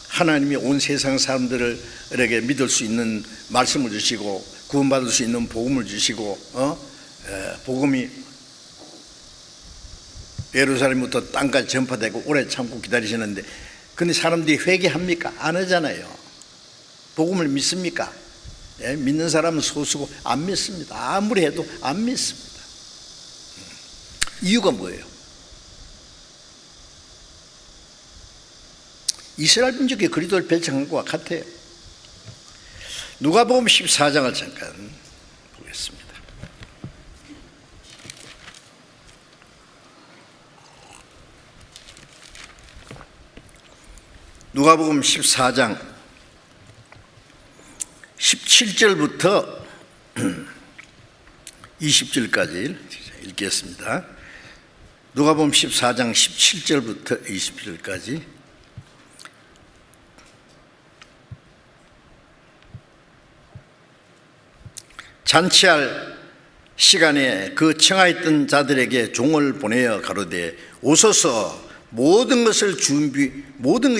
하나님이 온 세상 사람들에게 믿을 수 있는 말씀을 주시고 구원받을 수 있는 복음을 주시고 복음이 예루살렘부터 땅까지 전파되고 오래 참고 기다리시는데, 근데 사람들이 회개합니까? 안 하잖아요. 복음을 믿습니까? 예, 믿는 사람은 소수고 안 믿습니다. 아무리 해도 안 믿습니다. 이유가 뭐예요? 이스라엘 민족이 그리스도를 배척한 것과 같아요. 누가복음 14장을 잠깐 보겠습니다. 누가복음 14장 17절부터 20절까지 읽겠습니다. 누가복음 14장 17절부터 20절까지. 잔치할 시간에 그 청하였던 자들에게 종을 보내어 가로되 오소서 모든 것이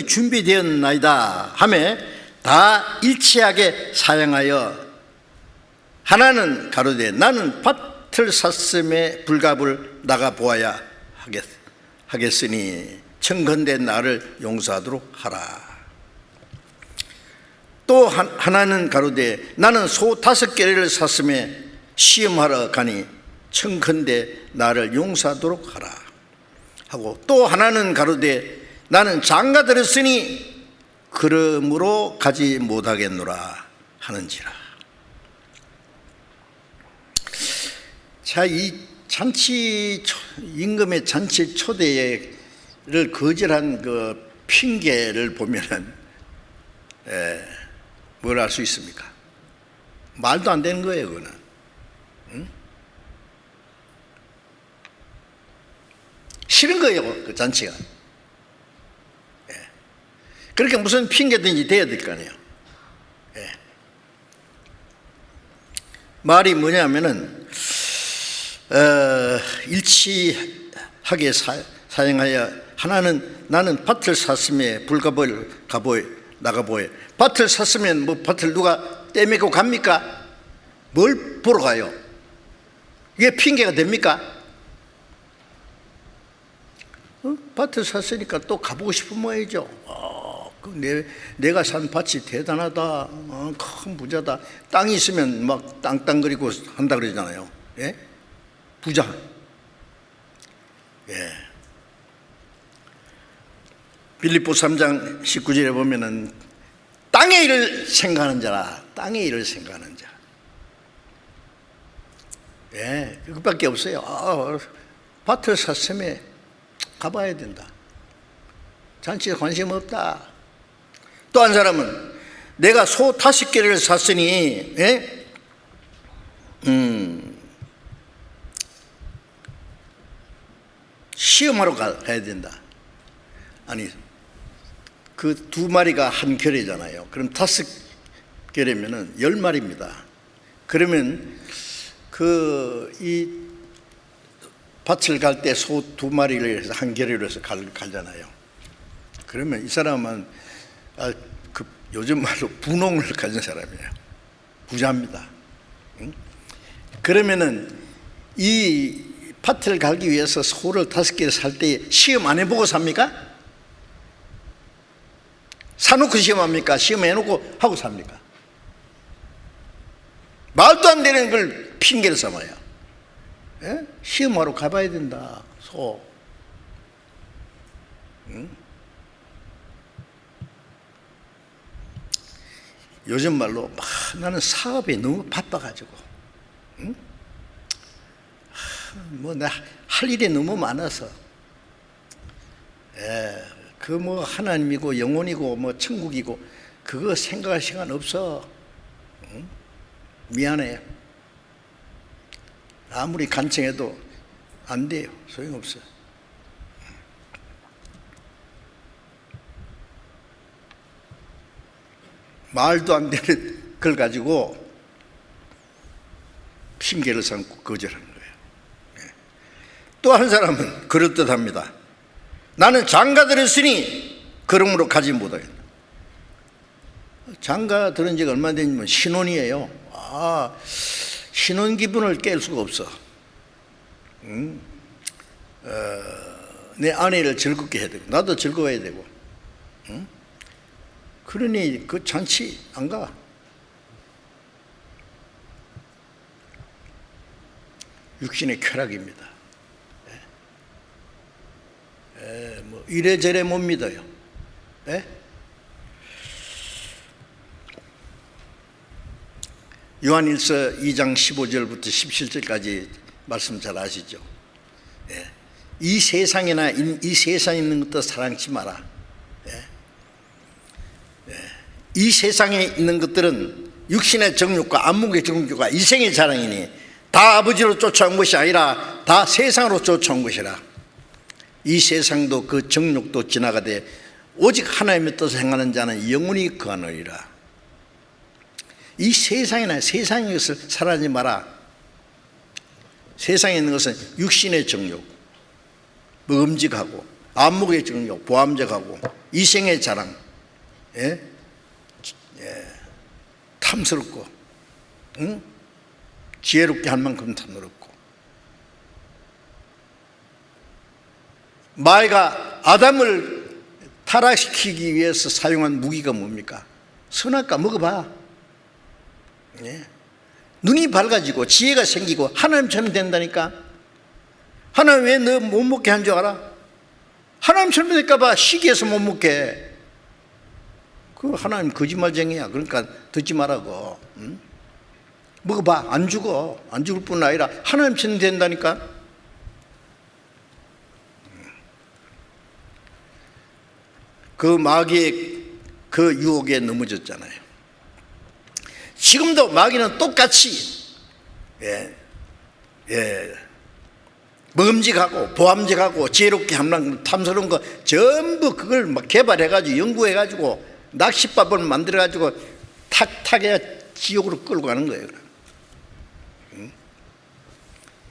준비되었나이다 하매 다 일치하게 사양하여 하나는 가로되 나는 밭을 샀음에 불갑을 나가 보아야 하겠으니 청컨대 나를 용서하도록 하라. 또 하나는 가로되 나는 소 5개를 샀음에 시험하러 가니 청컨대 나를 용서하도록 하라 하고, 또 하나는 가로되 나는 장가 들었으니 그러므로 가지 못하겠노라 하는지라. 자, 이 잔치 임금의 잔치 초대를 거절한 그 핑계를 보면은 뭘 알 수 있습니까? 말도 안 되는 거예요, 그거는. 응? 싫은 거예요, 그 잔치가. 그렇게 무슨 핑계든지 대야 될 거 아니에요. 말이 뭐냐면은 일치하게 사용하여 하나는 나는 밭을 샀음에 불갑을 나가보여. 밭을 샀으면 뭐 밭을 누가 떼매고 갑니까? 뭘 보러 가요? 이게 핑계가 됩니까? 밭을 샀으니까 또 가보고 싶은 모양이죠. 내가 산 밭이 대단하다, 큰 부자다. 땅이 있으면 막 땅땅거리고 한다 그러잖아요. 예? 부자. 예. 빌립보 3장 19절에 보면은 땅의 일을 생각하는 자라. 땅의 일을 생각하는 자. 예, 그것밖에 없어요. 밭을 샀으면 가봐야 된다. 잔치에 관심 없다. 또 한 사람은 내가 소 5개를 샀으니 시험하러 가야 된다. 아니, 그 2마리가 한 결이잖아요. 그럼 5결이면은 10마리입니다. 그러면 이 밭을 갈 때 소 2마리를 해서 한 결이로 해서 갈잖아요. 그러면 이 사람은 요즘 말로 분홍을 가진 사람이에요. 부자입니다. 그러면은 이 밭을 갈기 위해서 소를 5개를 살 때 시험 안 해보고 삽니까? 사놓고 시험합니까? 시험해놓고 하고 삽니까? 말도 안 되는 걸 핑계를 삼아요. 예? 시험하러 가봐야 된다. 소. 요즘 말로 나는 사업에 너무 바빠가지고 뭐 나 할 일이 너무 많아서 그 뭐 하나님이고 영혼이고 뭐 천국이고 그거 생각할 시간 없어. 응? 미안해. 아무리 간청해도 안 돼요. 소용없어. 말도 안 되는 걸 가지고 핑계를 삼고 거절하는 거예요. 또 한 사람은 그럴듯합니다. 나는 장가 들었으니 그러므로 가지 못하겠다. 장가 들은 지가 얼마 되냐면 신혼이에요. 신혼 기분을 깰 수가 없어. 내 아내를 즐겁게 해야 되고 나도 즐거워야 되고. 그러니 그 잔치 안 가. 육신의 쾌락입니다. 뭐 이래저래 못 믿어요. 요한일서 2장 15절부터 17절까지 말씀 잘 아시죠? 이 세상이나 이 세상에 있는 것도 사랑치 마라. 이 세상에 있는 것들은 육신의 정욕과 안목의 정욕과 이생의 자랑이니 다 아버지로 쫓아온 것이 아니라 다 세상으로 쫓아온 것이라. 이 세상도 그 정욕도 지나가되 오직 하나님의 뜻을 행하는 자는 영원히 거하느니라. 이 세상이나 세상의 것을 사랑하지 마라. 세상에 있는 것은 육신의 정욕, 먹음직하고 안목의 정욕, 보암직하고 이생의 자랑, 탐스럽고, 지혜롭게 할 만큼 탐스럽고. 마귀가 아담을 타락시키기 위해서 사용한 무기가 뭡니까? 선악과 먹어봐. 눈이 밝아지고 지혜가 생기고 하나님처럼 된다니까. 하나님 왜 너 못 먹게 한 줄 알아? 하나님처럼 될까 봐 시기해서 못 먹게 해. 그 하나님 거짓말쟁이야. 그러니까 듣지 말라고. 먹어봐. 안 죽어. 안 죽을 뿐 아니라 하나님처럼 된다니까. 그 마귀의 그 유혹에 넘어졌잖아요. 지금도 마귀는 똑같이 먹음직하고 보암직하고 지혜롭게 함랑 탐스러운 거 전부 그걸 막 개발해가지고 연구해가지고 낚싯밥을 만들어가지고 탁탁해야 지옥으로 끌고 가는 거예요.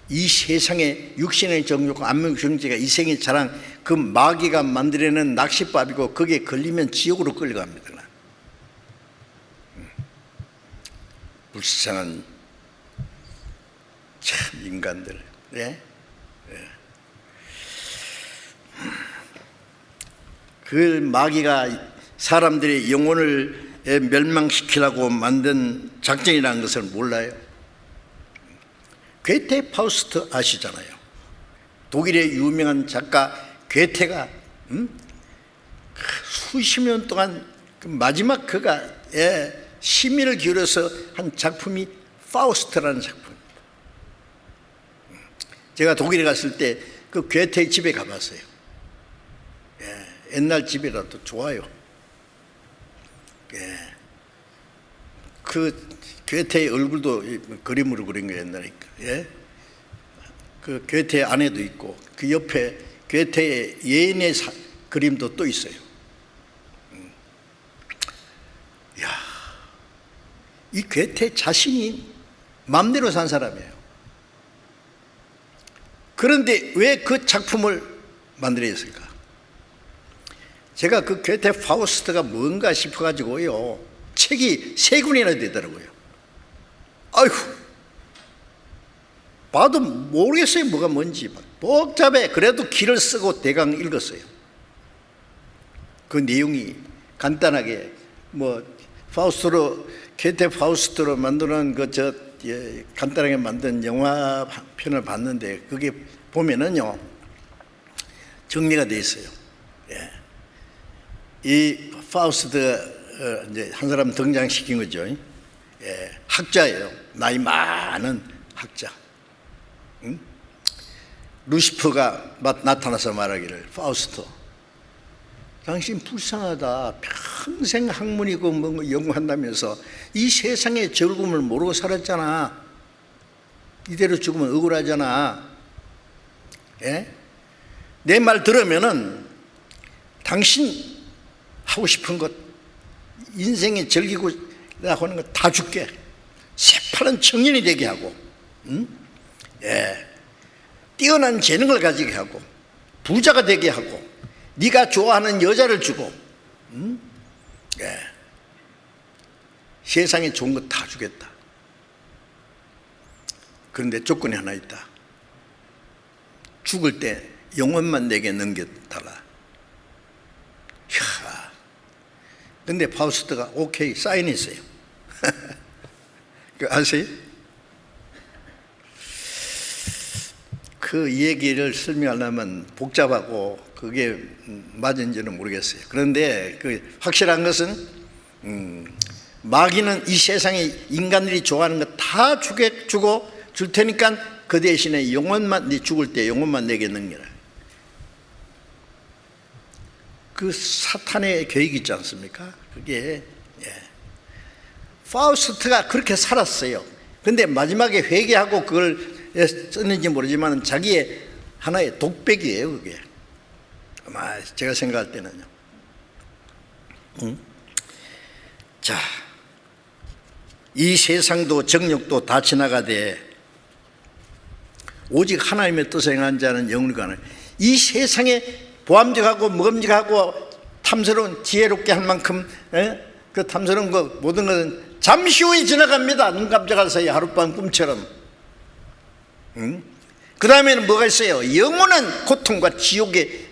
이 세상의 육신의 정욕과 안목의 정죄가 이생의 자랑, 그 마귀가 만들어낸 낚싯밥이고 거기에 걸리면 지옥으로 끌려갑니다. 불쌍한 참 인간들. 그 마귀가 사람들의 영혼을 멸망시키려고 만든 작전이라는 것을 몰라요. 괴테 파우스트 아시잖아요. 독일의 유명한 작가 괴테가 수십 년 동안 마지막 그가 심의를 기울여서 한 작품이 파우스트라는 작품입니다. 제가 독일에 갔을 때 그 괴테 집에 가봤어요. 옛날 집이라도 좋아요. 그 괴테의 얼굴도 그림으로 그린 거 옛날이니까. 그 괴테의 아내도 있고 그 옆에 괴테의 예인의 그림도 또 있어요. 이 괴테 자신이 마음대로 산 사람이에요. 그런데 왜 그 작품을 만들어냈을까? 제가 그 괴테 파우스트가 뭔가 싶어가지고요, 책이 3권이나 되더라고요. 아이고, 봐도 모르겠어요. 뭐가 뭔지. 복잡해. 그래도 길을 쓰고 대강 읽었어요. 그 내용이 간단하게 뭐 파우스트로, 괴테 파우스트로 만드는 간단하게 만든 영화 편을 봤는데 그게 보면은요 정리가 돼 있어요. 이 파우스트 이제 한 사람 등장시킨 거죠. 학자예요. 나이 많은 학자. 루시퍼가 나타나서 말하기를, 파우스트, 당신 불쌍하다. 평생 학문이고 뭐 연구한다면서 이 세상의 즐거움을 모르고 살았잖아. 이대로 죽으면 억울하잖아. 예? 내 말 들으면은 당신 하고 싶은 것, 인생에 즐기고 하는 거 다 줄게. 새파란 청년이 되게 하고, 예, 뛰어난 재능을 가지게 하고, 부자가 되게 하고, 네가 좋아하는 여자를 주고, 예, 세상에 좋은 거 다 주겠다. 그런데 조건이 하나 있다. 죽을 때 영혼만 내게 넘겨달라. 이야, 근데 파우스트가 오케이 사인했어요. 그 아세요? 그 얘기를 설명하려면 복잡하고 그게 맞은지는 모르겠어요. 그런데 그 확실한 것은 마귀는 이 세상에 인간들이 좋아하는 거 다 주고 줄 테니까 그 대신에 영혼만, 네 죽을 때 영혼만 내게 넘겨라. 그 사탄의 계획이 있지 않습니까? 그게, 예. 파우스트가 그렇게 살았어요. 근데 마지막에 회개하고 그걸 썼는지 모르지만 자기의 하나의 독백이에요, 그게. 아마 제가 생각할 때는요. 자, 이 세상도 정욕도 다 지나가되 오직 하나님의 뜻을 행한 자는 영원히 가는. 이 세상에 보암직하고 먹음직하고 탐스러운 지혜롭게 할 만큼 그 탐스러운 거 모든 것은 잠시 후에 지나갑니다. 눈 깜짝할 사이 하룻밤 꿈처럼. 그 다음에는 뭐가 있어요? 영원한 고통과 지옥의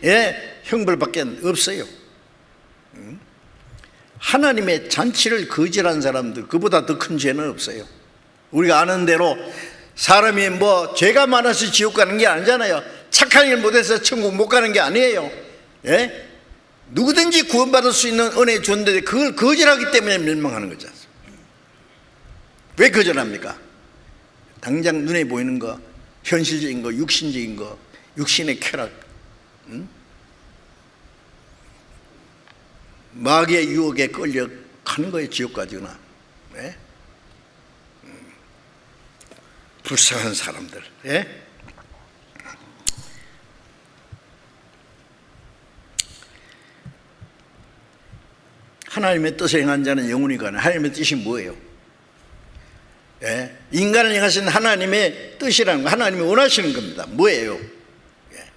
형벌밖에 없어요. 하나님의 잔치를 거절한 사람들, 그보다 더 큰 죄는 없어요. 우리가 아는 대로 사람이 뭐 죄가 많아서 지옥 가는 게 아니잖아요. 착한 일 못해서 천국 못 가는 게 아니에요. 예? 누구든지 구원받을 수 있는 은혜 줬는데 그걸 거절하기 때문에 멸망하는 거죠. 왜 거절합니까? 당장 눈에 보이는 거, 현실적인 거, 육신적인 거, 육신의 쾌락, 마귀의 유혹에 끌려 가는 거예요. 지옥까지나. 예? 불쌍한 사람들. 예? 하나님의 뜻을 행한 자는 영원히 가는. 하나님의 뜻이 뭐예요? 예? 인간을 향하신 하나님의 뜻이라는 거, 하나님이 원하시는 겁니다. 뭐예요? 예.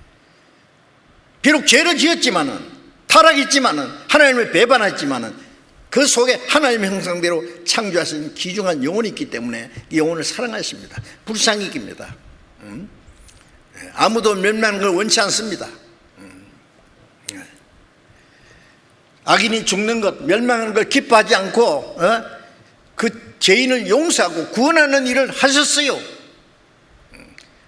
비록 죄를 지었지만은, 타락했지만은, 하나님을 배반했지만은 그 속에 하나님의 형상대로 창조하신 귀중한 영혼이 있기 때문에 이 영혼을 사랑하십니다. 불쌍히 깁니다. 아무도 멸망하는 걸 원치 않습니다. 악인이 죽는 것, 멸망하는 걸 기뻐하지 않고 그 죄인을 용서하고 구원하는 일을 하셨어요.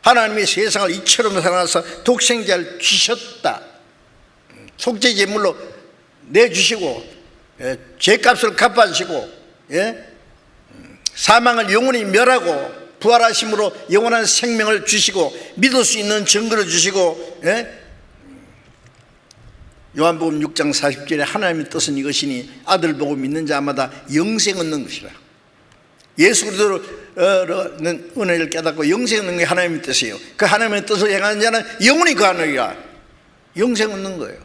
하나님이 세상을 이처럼 사랑하사 독생자를 주셨다. 속죄제물로 내주시고 죄값을 갚아주시고, 예? 사망을 영원히 멸하고 부활하심으로 영원한 생명을 주시고 믿을 수 있는 증거를 주시고, 예? 요한복음 6장 40절에 하나님의 뜻은 이것이니 아들 보고 믿는 자마다 영생 얻는 것이라. 예수 그리스도는 은혜를 깨닫고 영생 얻는 게 하나님의 뜻이에요. 그 하나님의 뜻을 행하는 자는 영원히 거하느니라. 영생 얻는 거예요.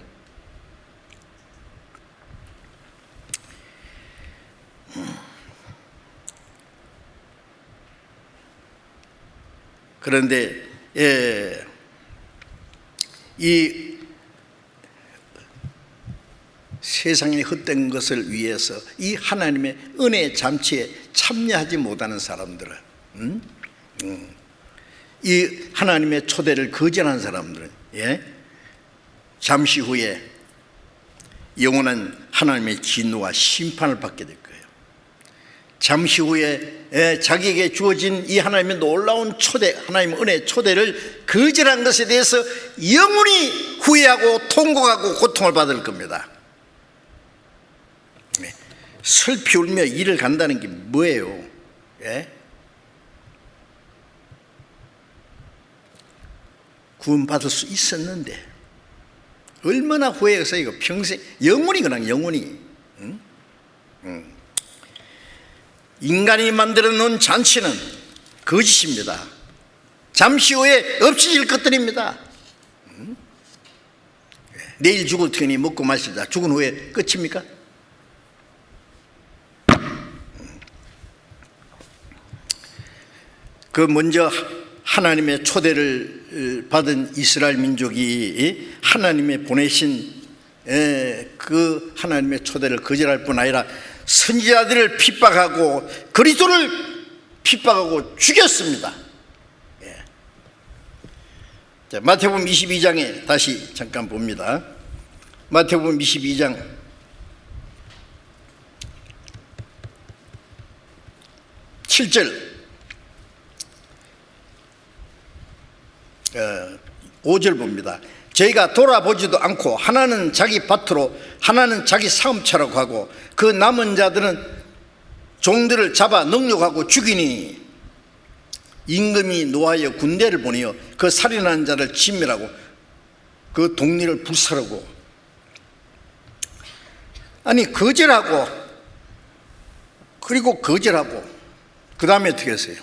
그런데 이 세상의 헛된 것을 위해서 이 하나님의 은혜의 잠치에 참여하지 못하는 사람들은, 이 하나님의 초대를 거절한 사람들은, 예? 잠시 후에 영원한 하나님의 진노와 심판을 받게 될 거예요. 잠시 후에 자기에게 주어진 이 하나님의 놀라운 초대, 하나님의 은혜의 초대를 거절한 것에 대해서 영원히 후회하고 통곡하고 고통을 받을 겁니다. 슬피 울며 일을 간다는 게 뭐예요? 예? 구원받을 수 있었는데 얼마나 후회했어요. 이거 평생 영원히 그냥 영원히. 인간이 만들어 놓은 잔치는 거짓입니다. 잠시 후에 없어질 것들입니다. 내일 죽을 테니 먹고 마시자. 죽은 후에 끝입니까? 그 먼저 하나님의 초대를 받은 이스라엘 민족이 하나님의 보내신 그 하나님의 초대를 거절할 뿐 아니라 선지자들을 핍박하고 그리스도를 핍박하고 죽였습니다. 자, 마태복음 22장에 다시 잠깐 봅니다. 마태복음 22장 7절 5절 봅니다. 저희가 돌아보지도 않고 하나는 자기 밭으로 하나는 자기 사업처라고 하고 그 남은 자들은 종들을 잡아 능욕하고 죽이니 임금이 노하여 군대를 보내어 그 살인한 자를 진멸하고 그 동리를 불사르고. 아니 거절하고 그리고 거절하고 그 다음에 어떻게 했어요?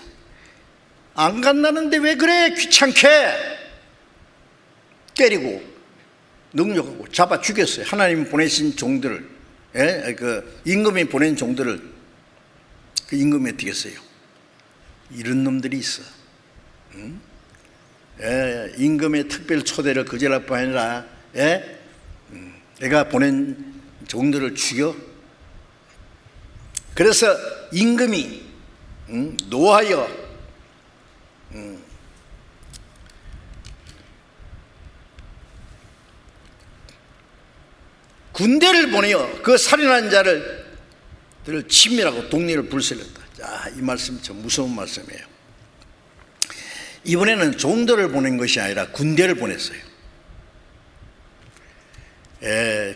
안 간다는데 왜 그래 귀찮게 때리고 능욕하고 잡아 죽였어요. 하나님이 보내신 종들을, 그 임금이 보낸 종들을. 그 임금이 어떻게 했어요? 이런 놈들이 있어. 임금의 특별 초대를 거절할 뿐 아니라 내가 보낸 종들을 죽여. 그래서 임금이 노하여 군대를 보내어 그 살인한 자를 치밀하고 동리를 불살렸다. 자, 이 말씀 참 무서운 말씀이에요. 이번에는 종들을 보낸 것이 아니라 군대를 보냈어요.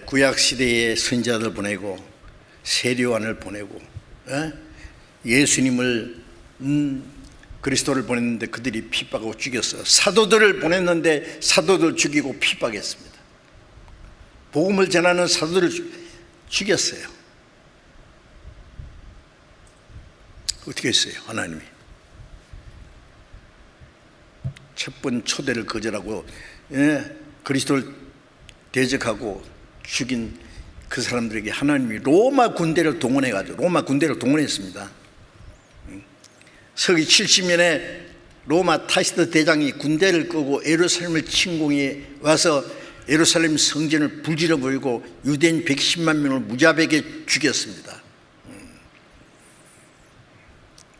구약 시대의 선지자들 보내고 세례요한을 보내고 예수님을 그리스도를 보냈는데 그들이 핍박하고 죽였어요. 사도들을 보냈는데 사도들 죽이고 핍박했습니다. 복음을 전하는 사도들을 죽였어요. 어떻게 했어요? 하나님이 첫 번 초대를 거절하고 그리스도를 대적하고 죽인 그 사람들에게 하나님이 로마 군대를 동원해가지고 로마 군대를 동원했습니다. 서기 70년에 로마 타시드 대장이 군대를 끄고 예루살렘을 침공해 와서 예루살렘 성전을 불질러 버리고 유대인 110만 명을 무자비하게 죽였습니다.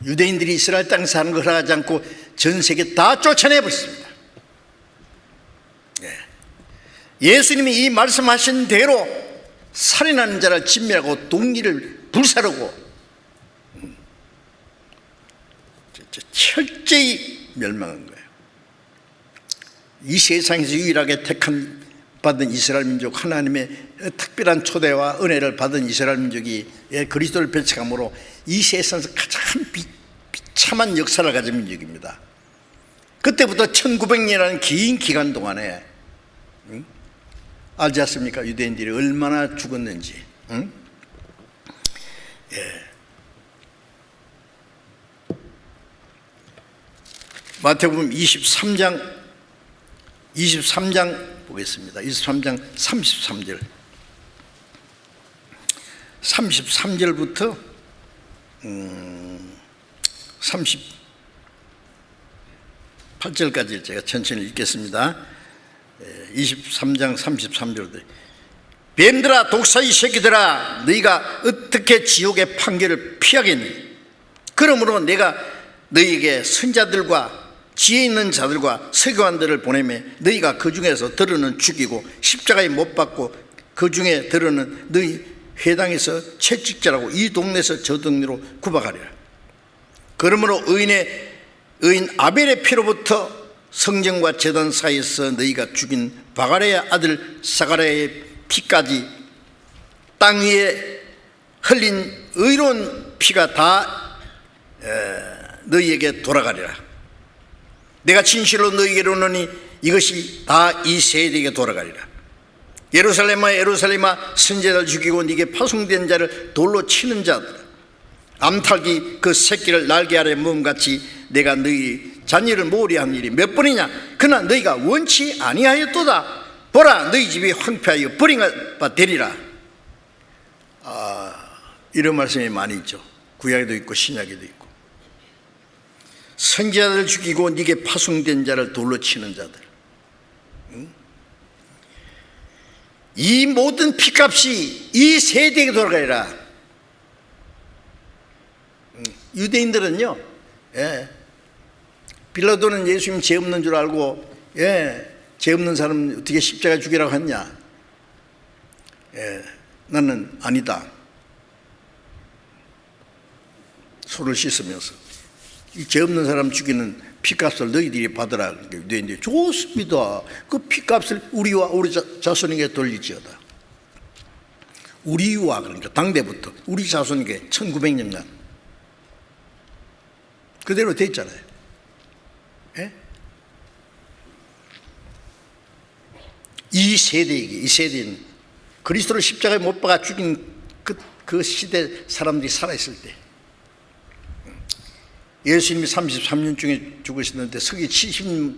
유대인들이 이스라엘 땅에 사는 걸 허락하지 않고 전 세계 다 쫓아내버렸습니다. 예수님이 이 말씀하신 대로 살인하는 자를 진멸하고 동리를 불사르고 철저히 멸망한 거예요. 이 세상에서 유일하게 받은 이스라엘 민족, 하나님의 특별한 초대와 은혜를 받은 이스라엘 민족이 그리스도를 배척함으로 이 세상에서 가장 비참한 역사를 가진 민족입니다. 그때부터 1900년이라는 긴 기간 동안에 알지 않습니까? 유대인들이 얼마나 죽었는지. 마태복음 23장 보겠습니다. 23장 33절 33절부터 38절까지 제가 천천히 읽겠습니다. 23장 33절부터 뱀들아 독사의 새끼들아 너희가 어떻게 지옥의 판결을 피하겠니? 그러므로 내가 너희에게 선자들과 지혜 있는 자들과 서기관들을 보내며 너희가 그 중에서 들어는 죽이고 십자가에 못 박고 그 중에 들어는 너희 회당에서 채찍질하고 이 동네에서 저 동네로 구박하리라. 그러므로 의인 아벨의 피로부터 성전과 제단 사이에서 너희가 죽인 바가레의 아들 사가랴의 피까지 땅 위에 흘린 의로운 피가 다 너희에게 돌아가리라. 내가 진실로 너희에게 이르노니 이것이 다 이 세대에게 돌아가리라. 예루살렘아 예루살렘아 선지자를 죽이고 네게 파송된 자를 돌로 치는 자들, 암탉이 그 새끼를 날개 아래 모음같이 내가 너희 잔일을 모으리한 일이 몇 번이냐. 그러나 너희가 원치 아니하였도다. 보라, 너희 집이 황폐하여 버린 바 되리라. 이런 말씀이 많이 있죠. 구약에도 있고 신약에도 있고. 선지자를 죽이고 네게 파송된 자를 돌로 치는 자들. 이 모든 피값이 이 세대에 돌아가리라. 유대인들은요, 빌라도는 예수님 죄 없는 줄 알고, 죄 없는 사람 어떻게 십자가 죽이라고 했냐? 나는 아니다. 손을 씻으면서 이 죄 없는 사람 죽이는 피값을 너희들이 받으라. 유대인들이 좋습니다. 그 피값을 우리와 우리 자손에게 돌리지어다. 우리와, 그러니까 당대부터 우리 자손에게 1900년간 그대로 됐잖아요. 이 세대는 그리스도를 십자가에 못 박아 죽인 그 시대 사람들이 살아있을 때, 예수님이 33년 중에 죽으셨는데 서기 70,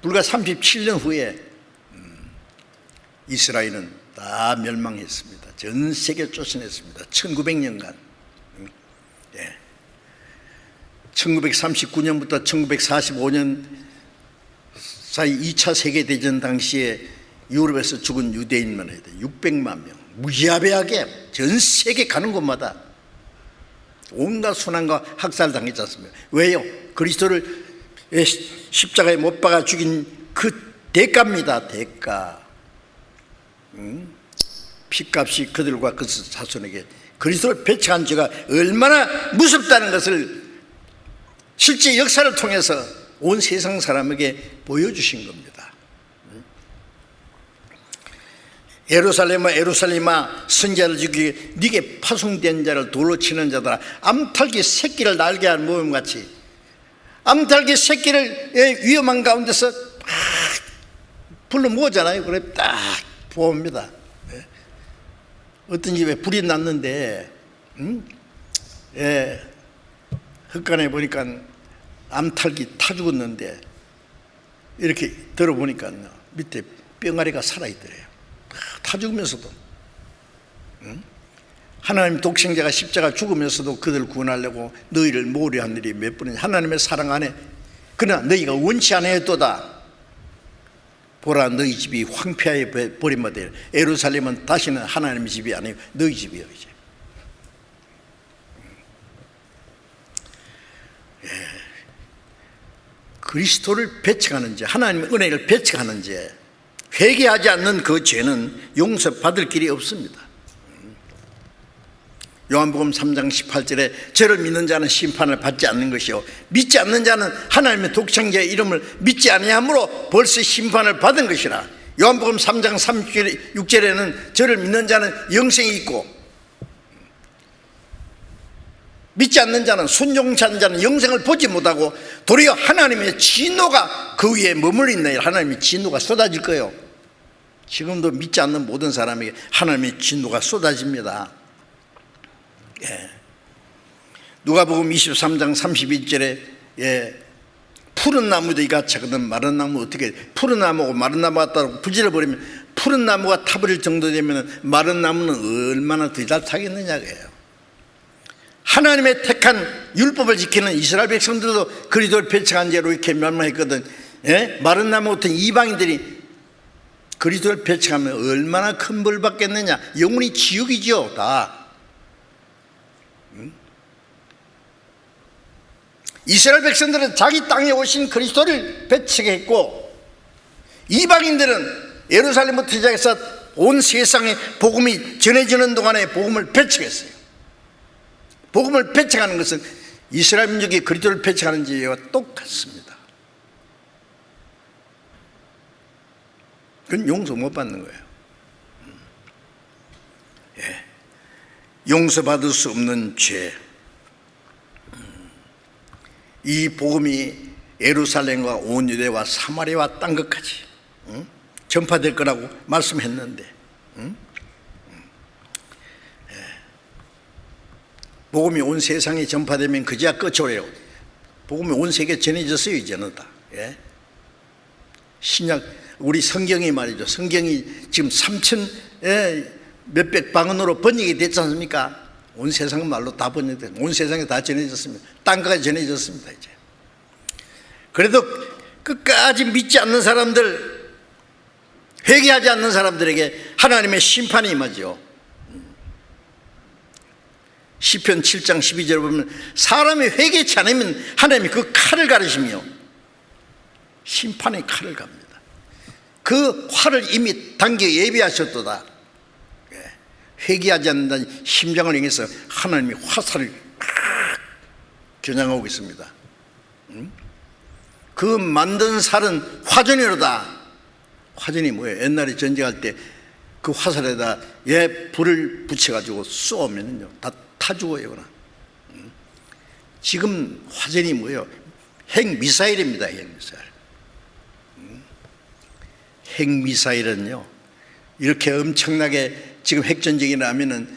불과 37년 후에 이스라엘은 다 멸망했습니다. 전 세계 쫓아냈습니다. 1900년간. 1939년부터 1945년 사이 2차 세계대전 당시에 유럽에서 죽은 유대인만 해도 600만 명, 무지하게 전 세계 가는 곳마다 온갖 순환과 학살당했지 않습니까? 왜요? 그리스도를 십자가에 못 박아 죽인 그 대가입니다. 대가. 피값이 그들과 그 자손에게, 그리스도를 배척한 죄가 얼마나 무섭다는 것을 실제 역사를 통해서 온 세상 사람에게 보여주신 겁니다. 예루살렘아 예루살렘아 선지자를 죽이게 네게 파송된 자를 돌로 치는 자들아, 암탉이 새끼를 날개 아래 모음같이, 암탉이 새끼를 위험한 가운데서 불러 모으잖아요. 그래 딱 보옵니다. 어떤 집에 불이 났는데 흙간에 보니까 암탉이 타 죽었는데 이렇게 들어보니까 밑에 뿅아리가 살아있더래요. 타 죽으면서도. 하나님 독생자가 십자가 죽으면서도 그들을 구원하려고 너희를 모으려 한 일이 몇 번이냐. 하나님의 사랑 안에. 그러나 너희가 원치 아니하였도다. 보라, 너희 집이 황폐하여 버림받으리라. 예루살렘은 다시는 하나님의 집이 아니고 너희 집이요. 이제 그리스도를 배척하는 죄, 하나님의 은혜를 배척하는 죄, 회개하지 않는 그 죄는 용서받을 길이 없습니다. 요한복음 3장 18절에 저를 믿는 자는 심판을 받지 않는 것이요 믿지 않는 자는 하나님의 독생자의 이름을 믿지 아니함으로 벌써 심판을 받은 것이라. 요한복음 3장 36절에는 저를 믿는 자는 영생이 있고 믿지 않는 자는, 순종치 않는 자는 영생을 보지 못하고 도리어 하나님의 진노가 그 위에 머물러 있는, 하나님의 진노가 쏟아질 거예요. 지금도 믿지 않는 모든 사람에게 하나님의 진노가 쏟아집니다. 누가복음 23장 31절에 푸른 나무도 이같이 하거든 마른 나무 어떻게, 푸른 나무고 마른 나무 같다고 부질러버리면 푸른 나무가 타버릴 정도 되면 마른 나무는 얼마나 더 잘 타겠느냐고요. 하나님의 택한 율법을 지키는 이스라엘 백성들도 그리스도를 배척한 죄로 이렇게 멸망했거든. 마른 나무 같은 이방인들이 그리스도를 배척하면 얼마나 큰 벌 받겠느냐. 영원히 지옥이죠. 다. 이스라엘 백성들은 자기 땅에 오신 그리스도를 배척했고, 이방인들은 예루살렘부터 시작해서 온 세상에 복음이 전해지는 동안에 복음을 배척했어요. 복음을 배척하는 것은 이스라엘 민족이 그리스도를 배척하는 죄와 똑같습니다. 그건 용서 못 받는 거예요. 용서받을 수 없는 죄. 이 복음이 예루살렘과 온 유대와 사마리아와 땅 끝까지 전파될 거라고 말씀했는데, 복음이 온 세상에 전파되면 그제야 끝이래요. 복음이 온 세계에 전해졌어요, 이제는 다. 예? 신약, 우리 성경이 말이죠. 성경이 지금 3천 몇백 방언으로 번역이 됐지 않습니까? 온 세상 말로 다 번역됐, 온 세상에 다 전해졌습니다. 땅까지 전해졌습니다, 이제. 그래도 끝까지 믿지 않는 사람들, 회개하지 않는 사람들에게 하나님의 심판이 임하죠. 시편 7장 12절을 보면 사람이 회개치 않으면 하나님이 그 칼을 가르시며 심판의 칼을 갑니다. 그 활을 이미 당겨 예비하셨도다. 회개하지 않는다는 심정을 향해서 하나님이 화살을 겨냥하고 있습니다. 그 만든 살은 화전이로다. 화전이 뭐예요? 옛날에 전쟁할 때 그 화살에다 불을 붙여가지고 쏘면요 다 타 죽어요. 그나. 지금 화전이 뭐예요? 핵미사일입니다. 핵미사일. 핵미사일은요 이렇게 엄청나게 지금 핵전쟁이 나면은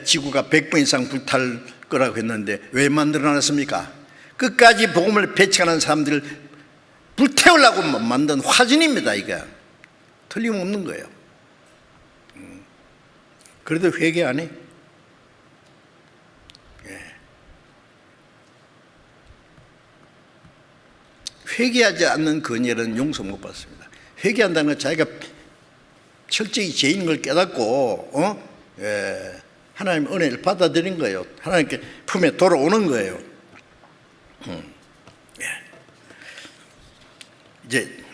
지구가 100번 이상 불탈 거라고 했는데 왜 만들어놨습니까? 끝까지 복음을 배척하는 사람들을 불태우려고 만든 화전입니다. 이게 틀림없는 거예요. 그래도 회개 안 해? 회개하지 않는 그녀는 용서 못 받습니다. 회개한다는 건 자기가 철저히 죄인 걸 깨닫고 하나님 은혜를 받아들인 거예요. 하나님께 품에 돌아오는 거예요. 이제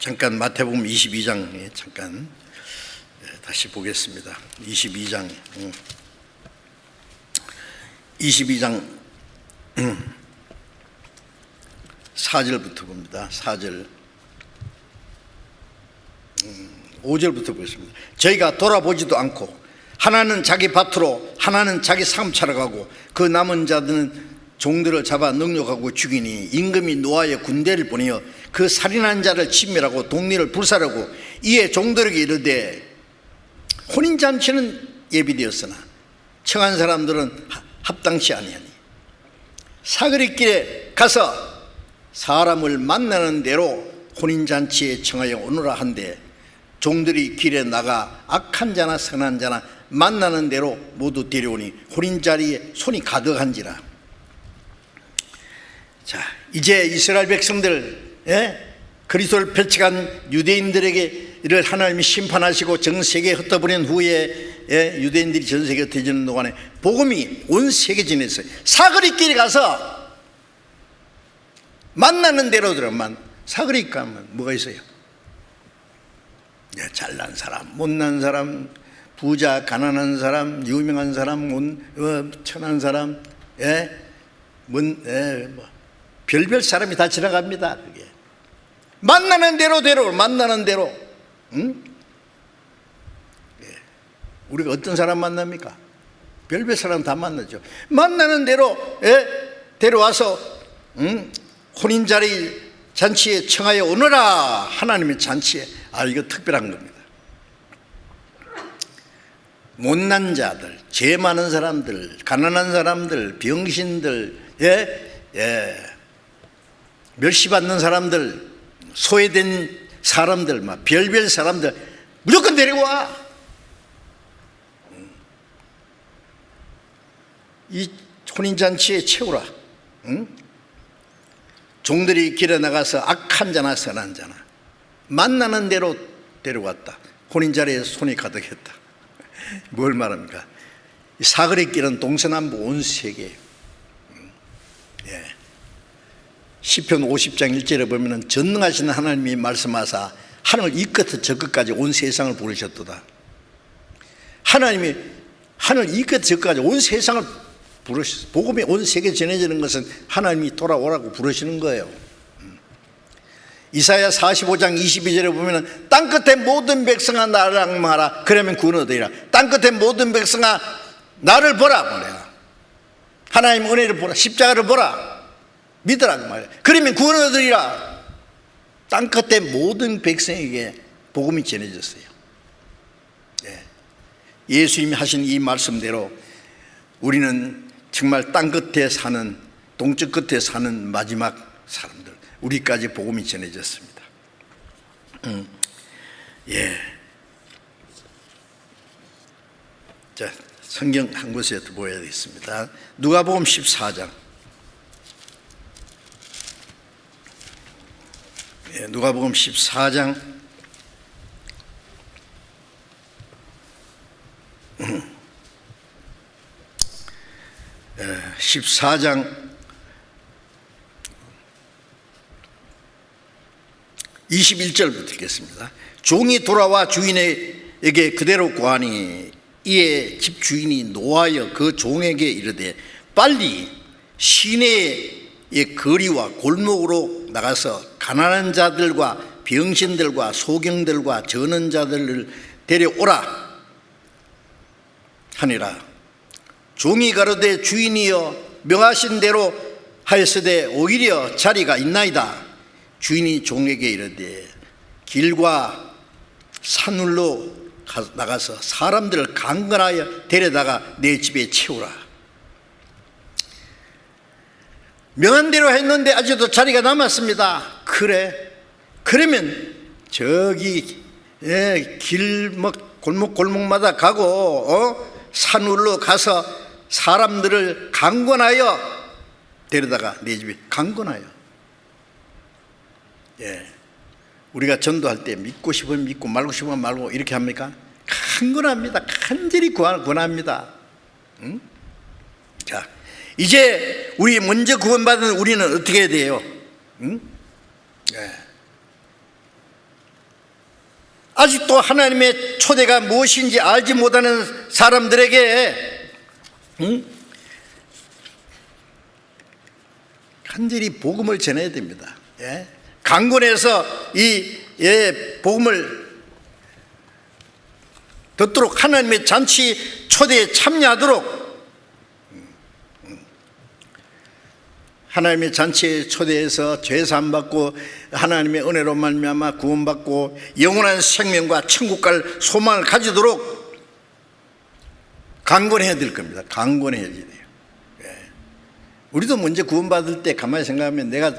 잠깐 마태복음 22장에 잠깐 다시 보겠습니다. 22장 4절부터 봅니다. 4절 5절부터 보겠습니다. 저희가 돌아보지도 않고 하나는 자기 밭으로 하나는 자기 사무차로 가고 그 남은 자들은 종들을 잡아 능욕하고 죽이니 임금이 노아의 군대를 보내어 그 살인한 자를 진멸하고 동리를 불사르고 이에 종들에게 이르되 혼인잔치는 예비되었으나 청한 사람들은 합당치 아니하니 사거리길에 가서 사람을 만나는 대로 혼인잔치에 청하여 오너라 한데 종들이 길에 나가 악한 자나 선한 자나 만나는 대로 모두 데려오니 혼인자리에 손이 가득한지라. 자, 이제 이스라엘 백성들 그리스도를 배척한 유대인들에게 이를 하나님이 심판하시고 전 세계에 흩어버린 후에 유대인들이 전 세계에 흩어지는 동안에 복음이 온 세계에 전했어요. 사거리길에 가서 만나는 대로 들어만 사거리 가면 뭐가 있어요? 잘난 사람, 못난 사람, 부자, 가난한 사람, 유명한 사람, 천한 사람, 별별 사람이 다 지나갑니다. 그게 만나는 대로 만나는 대로. 우리가 어떤 사람 만납니까? 별별 사람 다 만나죠. 만나는 대로 데려와서 혼인자리 잔치에 청하여 오너라. 하나님의 잔치에. 이거 특별한 겁니다. 못난 자들, 죄 많은 사람들, 가난한 사람들, 병신들, 멸시받는 사람들, 소외된 사람들, 별별 사람들 무조건 데려와. 이 혼인잔치에 채우라. 종들이 길에 나가서 악한 자나 선한 자나 만나는 대로 데려왔다. 혼인자리에 손이 가득했다. 뭘 말합니까? 사거리길은 동서남북 온 세계. 시편 50장 1절에 보면 전능하신 하나님이 말씀하사 하늘 이 끝부터 저 끝까지 온 세상을 부르셨도다. 하나님이 하늘 이 끝부터 저 끝까지 온 세상을 부르셨어요. 복음이 온 세계에 전해지는 것은 하나님이 돌아오라고 부르시는 거예요. 이사야 45장 22절에 보면 땅끝의 모든 백성아 나를 악마하라 그러면 구원 얻으리라. 땅끝의 모든 백성아 나를 보라 말이야. 하나님 은혜를 보라. 십자가를 보라. 믿으라고 말이야. 그러면 구원 얻으리라. 땅끝의 모든 백성에게 복음이 전해졌어요. 예수님이 하신 이 말씀대로 우리는 정말 땅 끝에 사는, 동쪽 끝에 사는 마지막 사람들, 우리까지 복음이 전해졌습니다. 자, 성경 한 곳에 더 보여야 되겠습니다. 누가복음 14장. 누가복음 14장 21절부터 읽겠습니다. 종이 돌아와 주인에게 그대로 구하니 이에 집 주인이 노하여 그 종에게 이르되 빨리 시내의 거리와 골목으로 나가서 가난한 자들과 병신들과 소경들과 저는 자들을 데려오라 하니라. 종이 가로되 주인이여 명하신 대로 하였으되 오히려 자리가 있나이다. 주인이 종에게 이르되 길과 산울로 나가서 사람들을 강건하여 데려다가 내 집에 채우라. 명한 대로 했는데 아직도 자리가 남았습니다. 그래, 그러면 저기 길목 골목마다 가고 산울로 가서 사람들을 강건하여 데려다가 내 집에 강건하여. 우리가 전도할 때 믿고 싶으면 믿고 말고 싶으면 말고 이렇게 합니까? 강건합니다. 간절히 권합니다. 응? 자, 이제 우리 먼저 구원받은 우리는 어떻게 해야 돼요? 응? 아직도 하나님의 초대가 무엇인지 알지 못하는 사람들에게 간절히 복음을 전해야 됩니다. 강건해서 이 복음을 듣도록 하나님의 잔치 초대에 참여하도록 하나님의 잔치에 초대해서 죄사함 받고 하나님의 은혜로 말미암아 구원받고 영원한 생명과 천국 갈 소망을 가지도록 강건해야 될 겁니다. 강건해야 돼요. 우리도 먼저 구원받을 때 가만히 생각하면 내가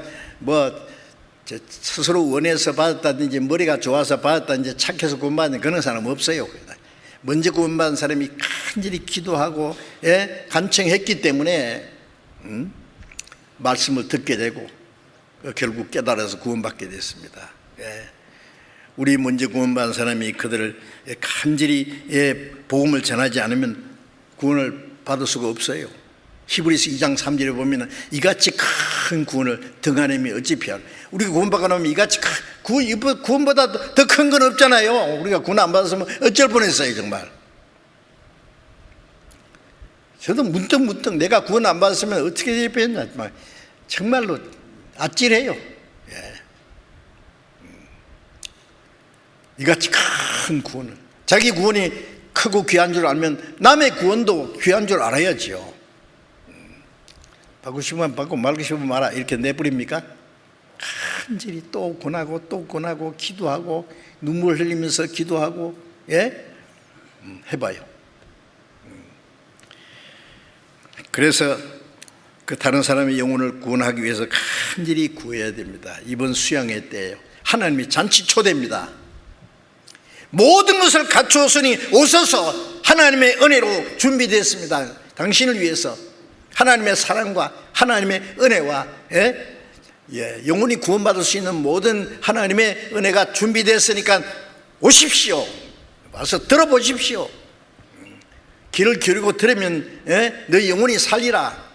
스스로 원해서 받았다든지 머리가 좋아서 받았다든지 착해서 구원받는 그런 사람 없어요. 먼저 구원받은 사람이 간절히 기도하고 간청했기 때문에 말씀을 듣게 되고 결국 깨달아서 구원받게 됐습니다. 우리 먼저 구원받은 사람이 그들을 간절히 복음을 전하지 않으면 구원을 받을 수가 없어요. 히브리서 2장 3절에 보면 이같이 큰 구원을 등한힘이 어찌 피하라. 우리가 구원받고 나면 이같이 구원보다 더 큰 건 없잖아요. 우리가 구원 안 받았으면 어쩔 뻔했어요. 정말 저도 문득 내가 구원 안 받았으면 어떻게 될 뻔했나 정말로 아찔해요. 이같이 큰 구원을, 자기 구원이 크고 귀한 줄 알면 남의 구원도 귀한 줄 알아야죠. 받고 싶으면 받고 말고 싶으면 말아 이렇게 내버립니까? 간절히 또 권하고 기도하고 눈물 흘리면서 기도하고 해봐요. 그래서 그 다른 사람의 영혼을 구원하기 위해서 간절히 구해야 됩니다. 이번 수양회 때예요. 하나님이 잔치 초대입니다. 모든 것을 갖추었으니 오소서. 하나님의 은혜로 준비됐습니다. 당신을 위해서 하나님의 사랑과 하나님의 은혜와 영혼이 구원받을 수 있는 모든 하나님의 은혜가 준비됐으니까 오십시오. 와서 들어보십시오. 귀를 기울이고 들으면 너희 영혼이 살리라.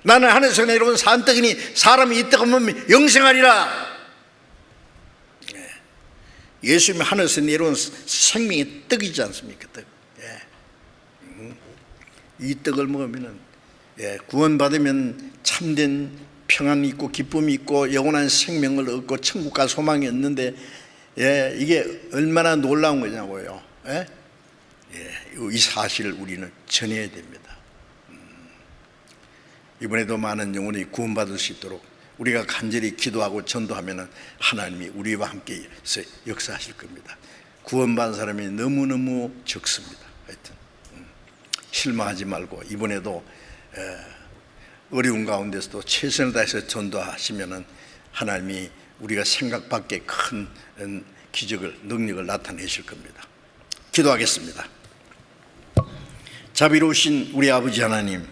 나는 하늘에서 내려온 산떡이니 사람이 이 떡을 먹으면 영생하리라. 예수님이 하늘에서 내려온 생명의 떡이지 않습니까? 떡. 이 떡을 먹으면 구원받으면 참된 평안이 있고 기쁨이 있고 영원한 생명을 얻고 천국과 소망이 있는데 이게 얼마나 놀라운 거냐고요. 이 사실을 우리는 전해야 됩니다. 이번에도 많은 영혼이 구원받을 수 있도록 우리가 간절히 기도하고 전도하면 하나님이 우리와 함께 역사하실 겁니다. 구원받은 사람이 너무너무 적습니다. 하여튼 실망하지 말고 이번에도 어려운 가운데서도 최선을 다해서 전도하시면 하나님이 우리가 생각밖에 큰 기적을, 능력을 나타내실 겁니다. 기도하겠습니다. 자비로우신 우리 아버지 하나님,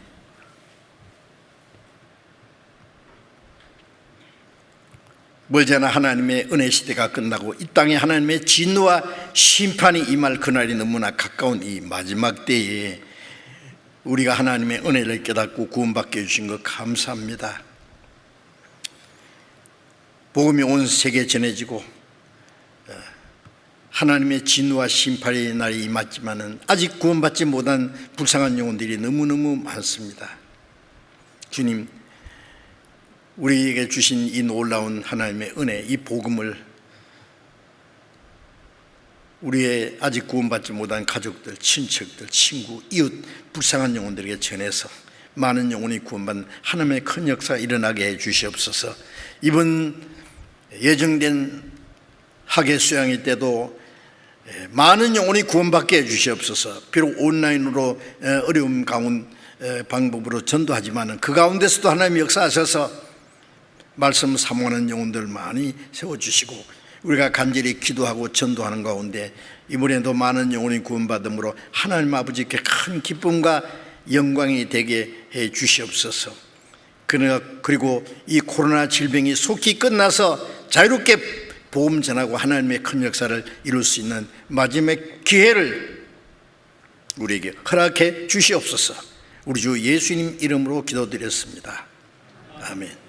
멀지 않아 하나님의 은혜 시대가 끝나고 이 땅에 하나님의 진노와 심판이 임할 그날이 너무나 가까운 이 마지막 때에 우리가 하나님의 은혜를 깨닫고 구원받게 해주신 것 감사합니다. 복음이 온 세계에 전해지고 하나님의 진노와 심판의 날이 임했지만은 아직 구원받지 못한 불쌍한 영혼들이 너무너무 많습니다. 주님, 우리에게 주신 이 놀라운 하나님의 은혜, 이 복음을 우리의 아직 구원받지 못한 가족들, 친척들, 친구, 이웃, 불쌍한 영혼들에게 전해서 많은 영혼이 구원받는 하나님의 큰 역사가 일어나게 해 주시옵소서. 이번 예정된 학예 수양일 때도 많은 영혼이 구원받게 해 주시옵소서. 비록 온라인으로 어려운 방법으로 전도하지만 그 가운데서도 하나님이 역사하셔서 말씀 사모하는 영혼들 많이 세워주시고 우리가 간절히 기도하고 전도하는 가운데 이번에도 많은 영혼이 구원받음으로 하나님 아버지께 큰 기쁨과 영광이 되게 해 주시옵소서. 그리고 이 코로나 질병이 속히 끝나서 자유롭게 복음 전하고 하나님의 큰 역사를 이룰 수 있는 마지막 기회를 우리에게 허락해 주시옵소서. 우리 주 예수님 이름으로 기도드렸습니다. 아멘.